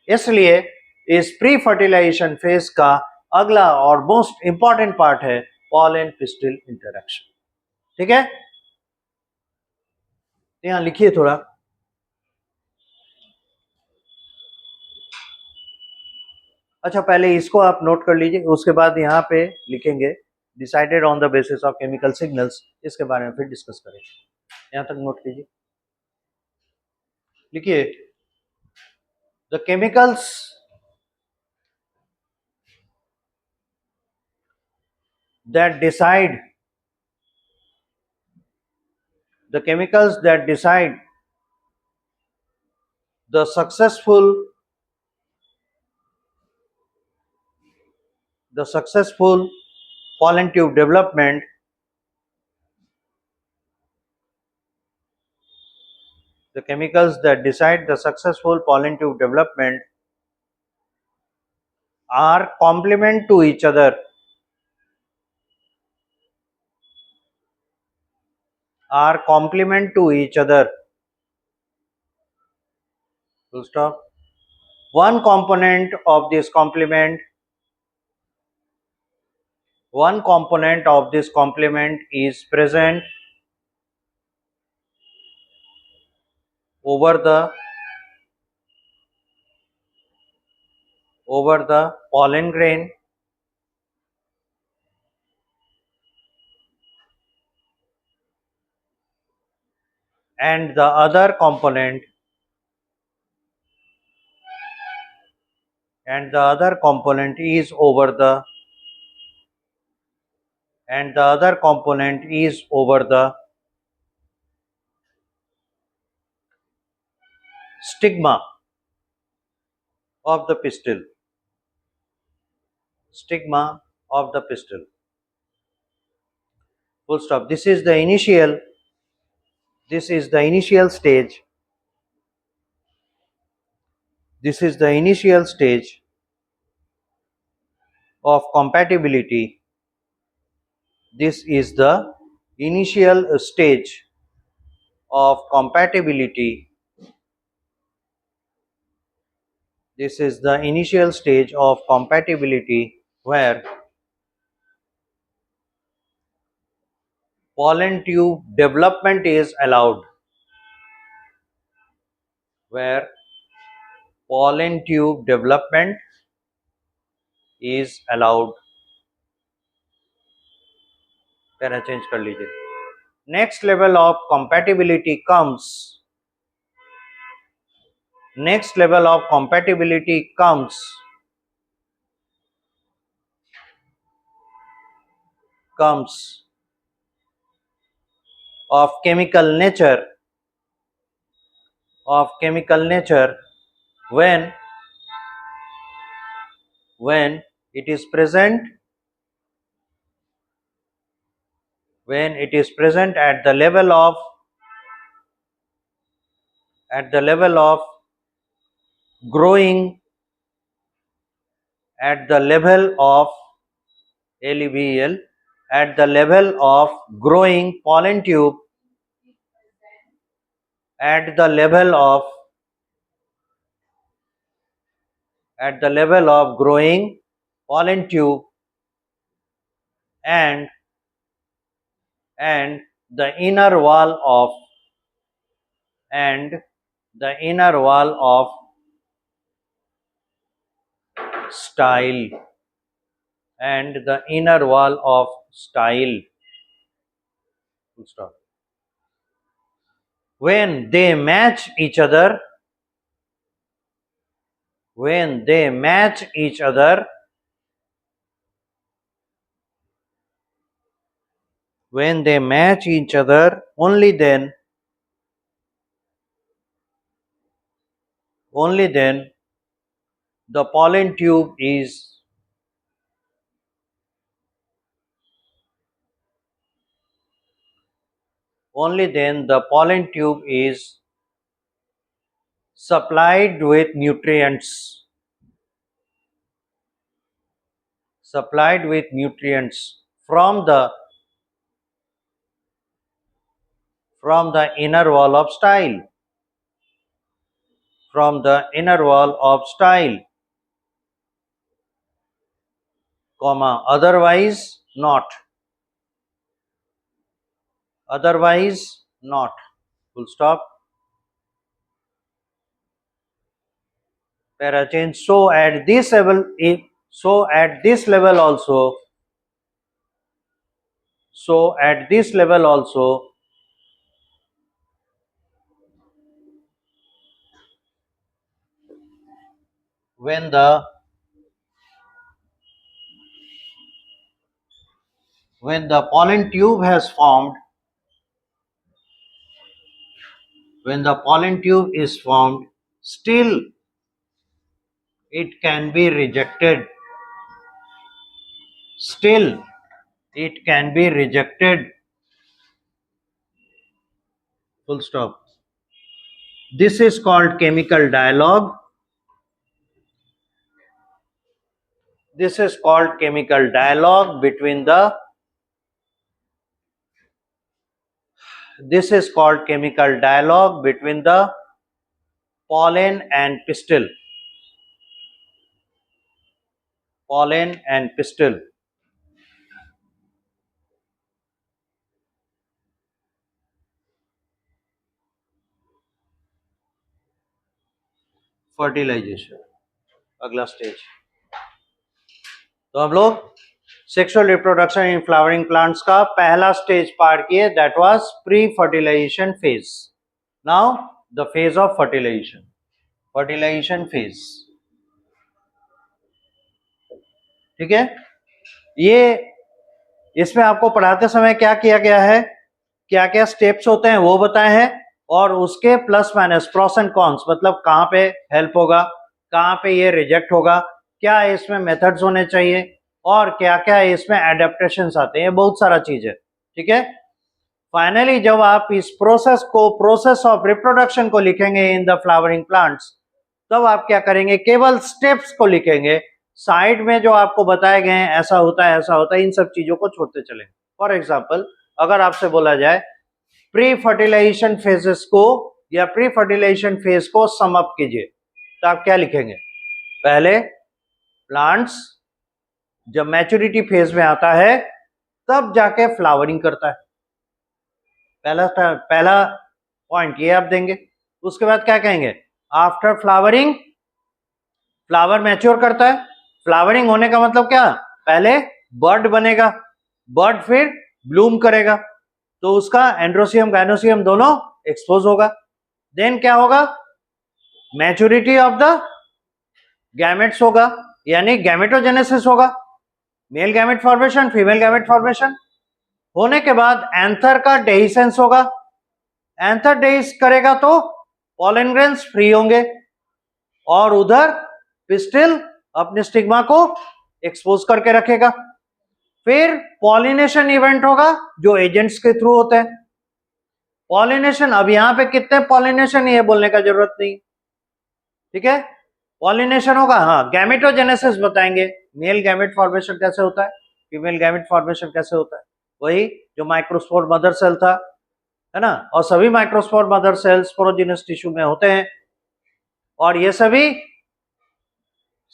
इसलिए इस प्री फर्टिलाइजेशन फेज का अगला और मोस्ट इंपॉर्टेंट पार्ट है पॉलन पिस्टिल इंटरैक्शन, ठीक है। यहां लिखिए थोड़ा, अच्छा पहले इसको आप नोट कर लीजिए, उसके बाद यहाँ पे लिखेंगे decided on the basis of chemical signals, इसके बारे में फिर डिस्कस करेंगे। यहाँ तक नोट कीजिए, लिखिए the chemicals that decide the chemicals that decide the successful pollen tube development the chemicals that decide the successful pollen tube development are complement to each other, full stop. One component of this complement is present over the pollen grain, and the other component is over the stigma of the pistil. stigma of the pistil. Full stop. This is the initial stage. This is the initial stage of compatibility. This is the initial stage of compatibility. This is the initial stage of compatibility where pollen tube development is allowed. Where pollen tube development is allowed. Para change कर लीजिए. Next level of compatibility comes. Next level of compatibility comes of chemical nature when it is present at the level of growing at the level of LEVEL at the level of growing pollen tube at the level of growing pollen tube and the inner wall of style Stop. When they match each other only then the pollen tube is supplied with nutrients from the inner wall of style, comma, otherwise not, full stop. Para change. So at this level also when the pollen tube has formed, still it can be rejected. Full stop. This is called chemical dialogue. Between the pollen and pistil. Fertilization अगला stage. तो हम लोग sexual reproduction in flowering plants का पहला stage पार किए, that was pre fertilization phase. Now the phase of fertilization phase. ठीक है. ये इसमें आपको पढ़ाते समय क्या किया गया है, क्या क्या स्टेप्स होते हैं वो बताए हैं, और उसके plus minus pros and cons, मतलब कहाँ पे हेल्प होगा, कहाँ पे ये रिजेक्ट होगा, क्या इसमें मेथड्स होने चाहिए, और क्या क्या इसमें एडेप्टेशंस आते हैं, बहुत सारा चीज है, ठीक है। फाइनली जब आप इस प्रोसेस को, प्रोसेस ऑफ रिप्रोडक्शन को लिखेंगे इन द फ्लावरिंग प्लांट्स, तब आप क्या करेंगे, केवल स्टेप्स को लिखेंगे, साइड में जो आपको बताए गए हैं ऐसा होता है ऐसा होता है, इन सब चीजों को छोड़ते चलेंगे। फॉर एग्जाम्पल अगर आपसे बोला जाए प्री फर्टिलाइजेशन फेजेस को या प्री फर्टिलाइजेशन फेज को सम अप कीजिए, तो आप क्या लिखेंगे? पहले प्लांट्स जब मैच्योरिटी फेज में आता है तब जाके फ्लावरिंग करता है, पहला पॉइंट ये आप देंगे। उसके बाद क्या कहेंगे? आफ्टर फ्लावरिंग, फ्लावर मैच्योर करता है। फ्लावरिंग होने का मतलब क्या? पहले बर्ड बनेगा, बर्ड फिर ब्लूम करेगा, तो उसका एंड्रोसियम गाइनोसियम दोनों एक्सपोज होगा। देन क्या होगा? मैच्योरिटी ऑफ द गैमेट्स होगा, यानी गैमेटोजेनेसिस होगा, male gamete formation, female gamete formation. होने के बाद एंथर का डेहिसेंस होगा, एंथर डेहिस करेगा तो पॉलन ग्रेन्स फ्री होंगे और उधर पिस्टिल अपने स्टिग्मा को एक्सपोज करके रखेगा। फिर पॉलिनेशन इवेंट होगा जो एजेंट्स के थ्रू होते हैं। पॉलिनेशन, अब यहां पे कितने पॉलिनेशन ये बोलने का जरूरत नहीं, ठीक है। पॉलिनेशन होगा, हाँ, गैमेटोजेनेसिस बताएंगे, मेल गैमेट फॉर्मेशन कैसे होता है, फीमेल गैमेट फॉर्मेशन कैसे होता है, वही जो माइक्रोस्पोर मदर सेल था, है ना। और सभी microspore mother cells sporogenous tissue में होते हैं, और ये सभी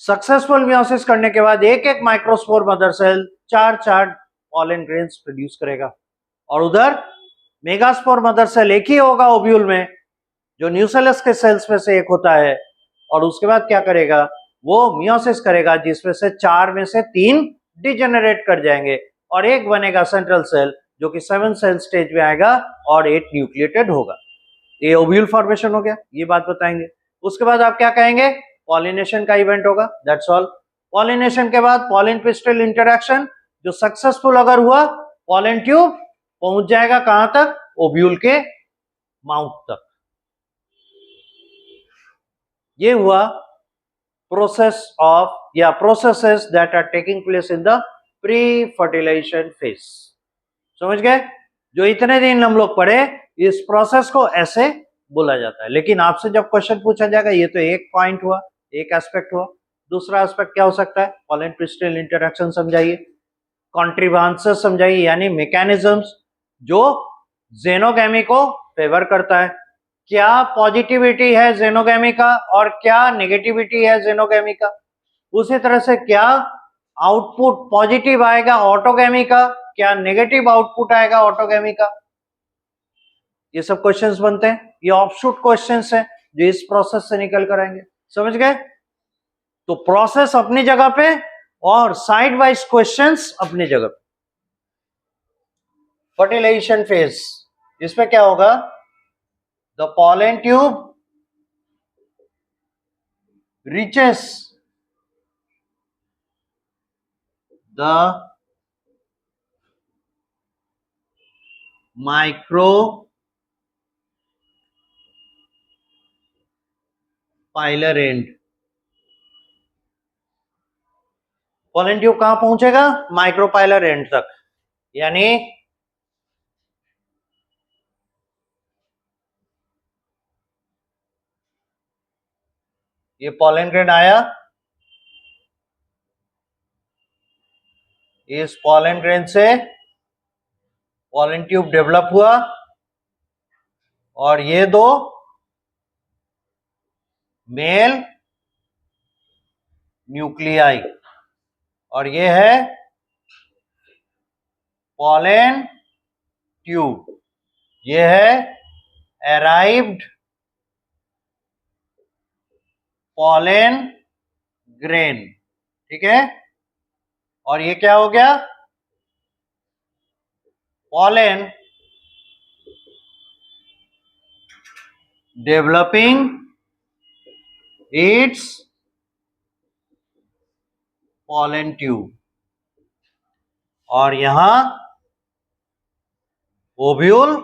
सक्सेसफुल मियोसिस करने के बाद एक एक माइक्रोस्पोर मदर सेल चार चार पॉलन ग्रेन्स प्रोड्यूस करेगा, और उधर मेगास्पोर मदर सेल एक ही होगा ओव्यूल में, जो न्यूसेलस के सेल्स में से एक होता है, और उसके बाद क्या करेगा? वो मियोसिस करेगा, जिसमें से चार में से तीन डिजेनरेट कर जाएंगे और एक बनेगा सेंट्रल सेल, जो कि 7 सेल स्टेज में आएगा और 8 न्यूक्लिएटेड होगा। ये ओव्यूल फॉर्मेशन हो गया, ये बात बताएंगे। उसके बाद आप क्या कहेंगे? पॉलिनेशन का इवेंट होगा, दैट्स ऑल। पॉलिनेशन के बाद पॉलिन पिस्टिल इंटरेक्शन जो सक्सेसफुल अगर हुआ, पॉलिन ट्यूब पहुंच जाएगा कहां तक? ओव्यूल के माउथ तक। ये हुआ प्रोसेस ऑफ या processes that are taking place in the pre fertilization phase. समझ गए? जो इतने दिन हम लोग पढ़े, इस प्रोसेस को ऐसे बोला जाता है। लेकिन आपसे जब क्वेश्चन पूछा जाएगा, ये तो एक पॉइंट हुआ, एक एस्पेक्ट हुआ, दूसरा एस्पेक्ट क्या हो सकता है? पॉलन पिस्टिल इंटरेक्शन समझाइए, कॉन्ट्रीवांसेस समझाइए, यानी मैकेनिज्म्स जो जेनोगैमी को फेवर करता है। क्या पॉजिटिविटी है जेनोगैमी का और क्या नेगेटिविटी है जेनोगैमी का। उसी तरह से क्या आउटपुट पॉजिटिव आएगा ऑटोगैमी का, क्या नेगेटिव आउटपुट आएगा ऑटोगैमी का। ये सब क्वेश्चंस बनते हैं, ये ऑफशूट क्वेश्चंस हैं जो इस प्रोसेस से निकल कर आएंगे। समझ गए? तो प्रोसेस अपनी जगह पे और साइड वाइज क्वेश्चंस अपनी जगह पे। फर्टिलाइजेशन फेज, इसमें क्या होगा? The pollen tube reaches the micropylar end। Pollen tube कहां पहुंचेगा? माइक्रोपाइलर एंड तक, यानी ये पॉलन ग्रेन आया, इस पॉलन ग्रेन से पॉलन ट्यूब डेवलप हुआ, और ये दो मेल न्यूक्लियाई, और ये है पॉलन ट्यूब, ये है अराइव्ड पॉलन ग्रेन, ठीक है। और ये क्या हो गया? Pollen developing its pollen tube, और यहां ओव्यूल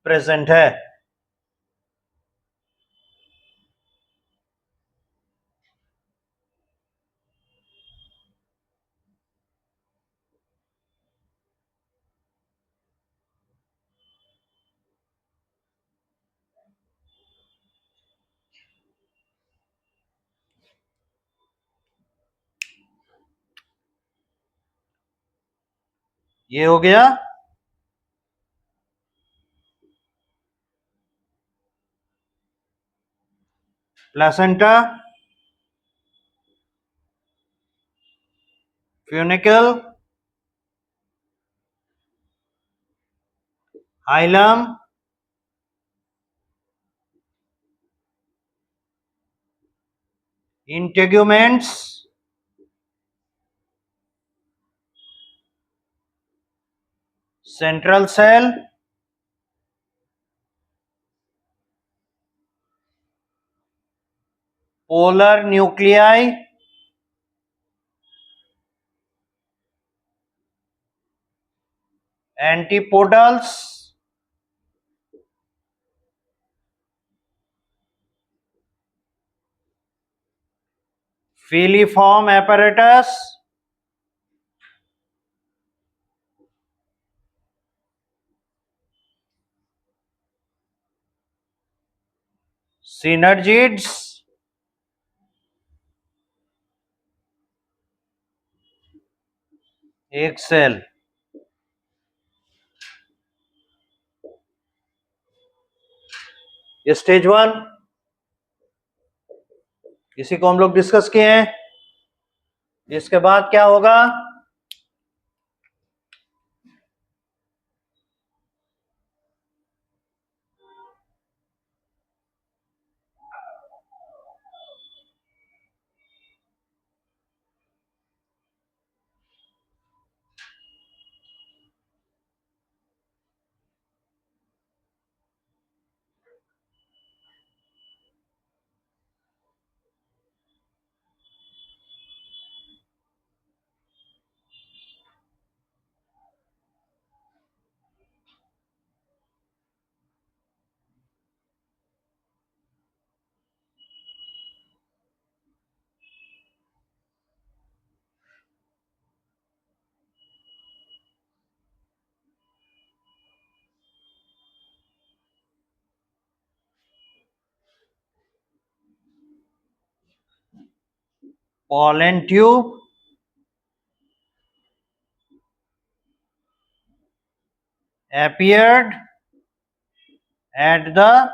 प्रेजेंट है। ये हो गया placenta, funicle, hilum, integuments, central cell, polar nuclei, antipodals, filiform apparatus, synergids, एक सेल। ये स्टेज 1, इसी को हम लोग डिस्कस किए हैं। इसके बाद क्या होगा? pollen tube, appeared at the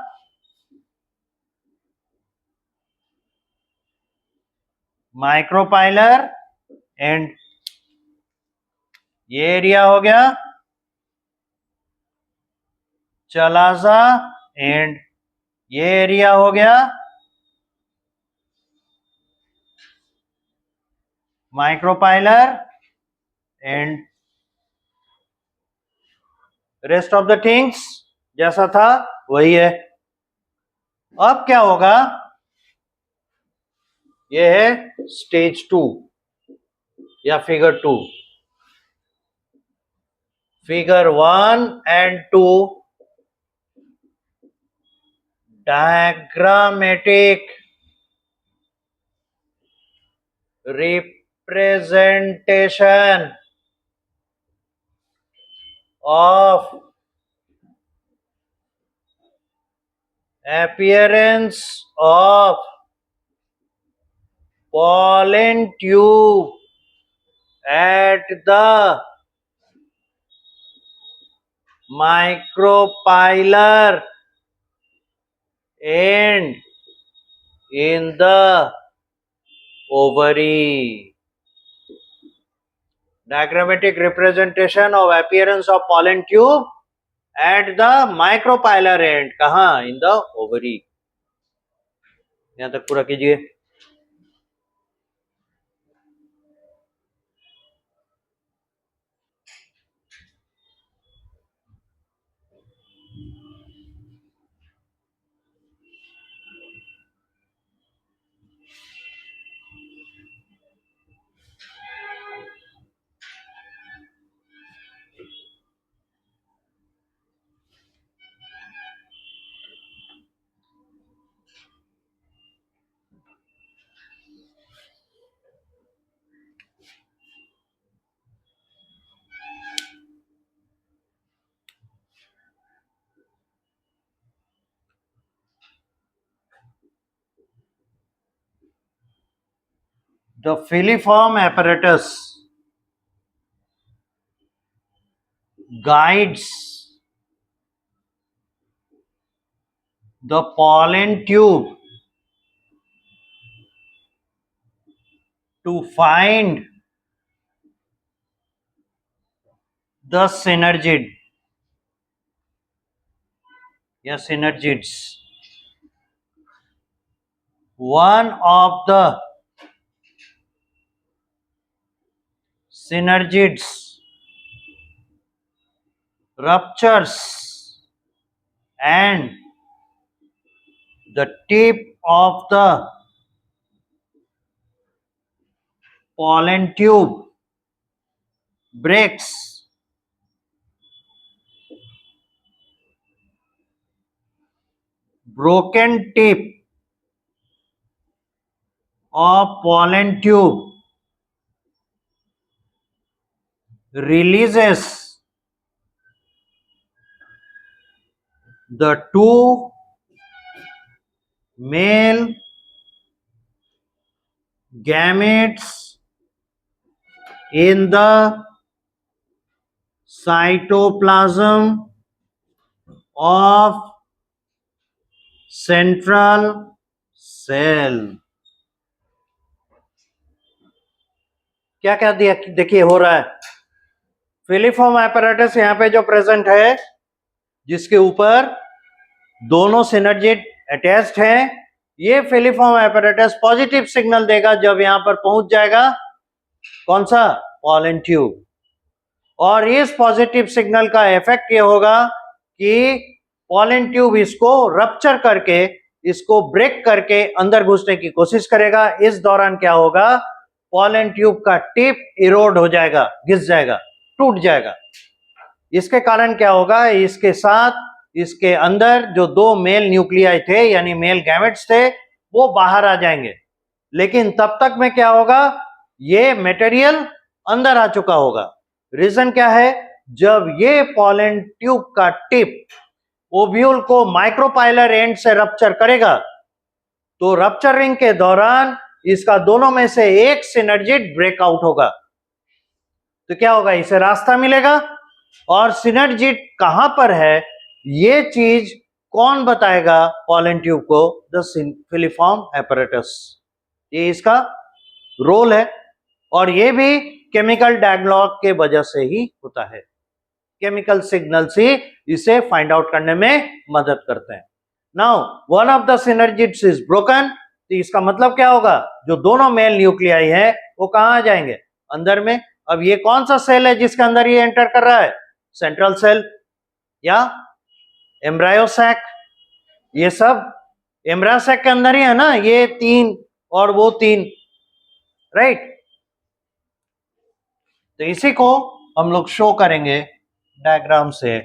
micropylar and ये एरिया हो गया चलाजा एंड ये एरिया हो गया micropylar and rest of the things जैसा था वही है। अब क्या होगा? ये है स्टेज 2 या figure 2। Figure 1 and 2 diagrammatic representation of appearance of pollen tube at the micropylar and in the ovary. Diagrammatic representation of appearance of pollen tube at the micropylar end. कहाँ? In the ovary. यहां तक पूरा कीजिए। The filiform apparatus guides the pollen tube to find the synergid या synergids. One of the synergids ruptures and the tip of the pollen tube breaks. Broken tip of pollen tube releases the two male gametes in the cytoplasm of central cell. क्या क्या देखिए हो रहा है. Filiform apparatus यहां पे जो present है, जिसके ऊपर दोनों सिनर्जिड अटैच्ड हैं, ये फिलीफॉर्म apparatus पॉजिटिव सिग्नल देगा जब यहां पर पहुंच जाएगा कौन सा पॉलन ट्यूब. और इस पॉजिटिव सिग्नल का इफेक्ट ये होगा कि पॉलन ट्यूब इसको रप्चर करके, इसको ब्रेक करके अंदर घुसने की कोशिश करेगा. इस दौरान क्या होगा, पॉलन ट्यूब का टिप इरोड हो जाएगा, घिस जाएगा, टूट जाएगा. इसके कारण क्या होगा, इसके साथ इसके अंदर जो दो मेल न्यूक्लियाई थे यानी मेल गैमेट्स थे वो बाहर आ जाएंगे. लेकिन तब तक में क्या होगा, ये मटेरियल अंदर आ चुका होगा. रीजन क्या है, जब ये पॉलन ट्यूब का टिप ओव्यूल को माइक्रोपाइलर एंड से रप्चर करेगा तो रप्चरिंग के दौरान इसका दोनों में से एक सिनर्जिड ब्रेकआउट होगा. तो क्या होगा, इसे रास्ता मिलेगा. और सिनर्जिड कहां पर है ये चीज कौन बताएगा पॉलन ट्यूब को, द फिलीफॉर्म apparatus. ये इसका रोल है. और ये भी केमिकल डायग्नोग के वजह से ही होता है. केमिकल सिग्नल्स ही इसे फाइंड आउट करने में मदद करते हैं. Now one of the synergids is broken. तो इसका मतलब क्या होगा, जो दोनों मेल न्यूक्लियाई है वो कहां आ जाएंगे, अंदर में. अब ये कौन सा सेल है जिसके अंदर ये एंटर कर रहा है, सेंट्रल सेल या एम्ब्रायो सैक. ये सब एम्ब्रायो सैक के अंदर ही है ना, ये तीन और वो तीन, राइट. तो इसी को हम लोग शो करेंगे डायग्राम से.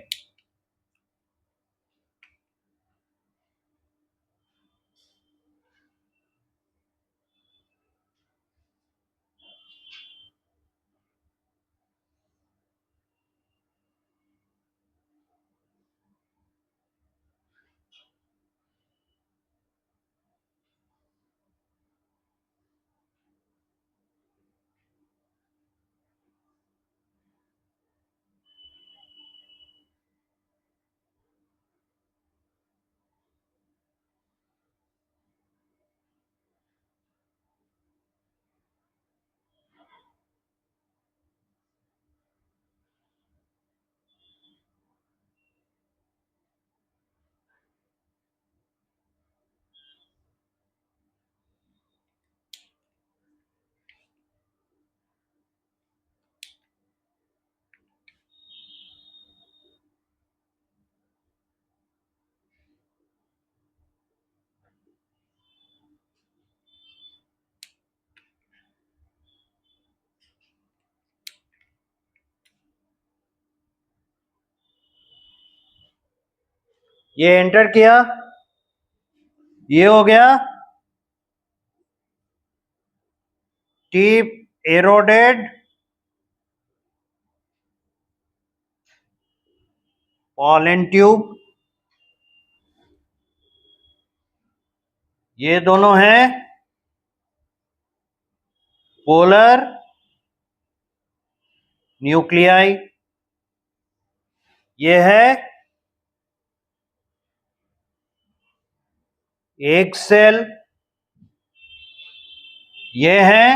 ये एंटर किया, ये हो गया टिप एरोडेड पॉलन ट्यूब. ये दोनों हैं पोलर न्यूक्लियाई. ये है एक सेल, ये है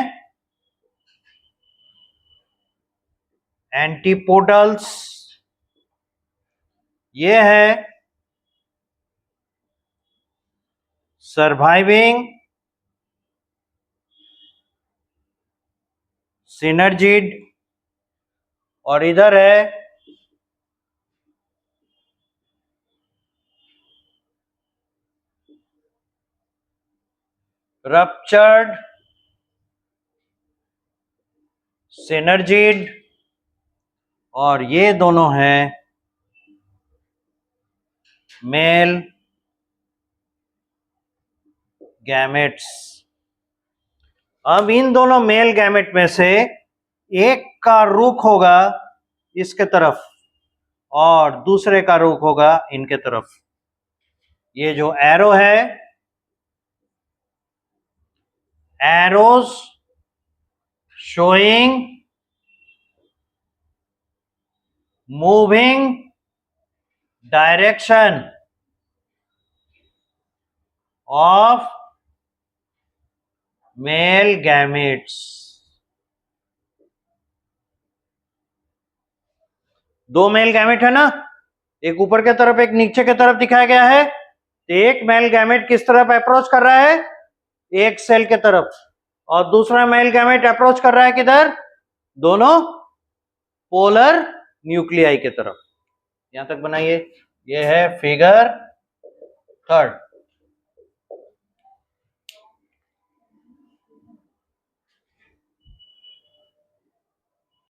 एंटीपोडल्स, ये है सर्वाइविंग सिनर्जिड, और इधर है रप्चर्ड सिनर्जिड, और ये दोनों हैं मेल गैमेट्स। अब इन दोनों मेल गैमेट में से एक का रुख होगा इसके तरफ और दूसरे का रुख होगा इनके तरफ। ये जो एरो है, arrows showing moving direction of male gametes। दो मेल गैमेट है ना, एक ऊपर के तरफ एक नीचे के तरफ दिखाया गया है। तो एक मेल गैमेट किस तरफ अप्रोच कर रहा है, एक सेल के तरफ, और दूसरा मेल गैमेट अप्रोच कर रहा है किधर, दोनों पोलर न्यूक्लियाई के तरफ। यहां तक बनाइए। ये है फिगर 3।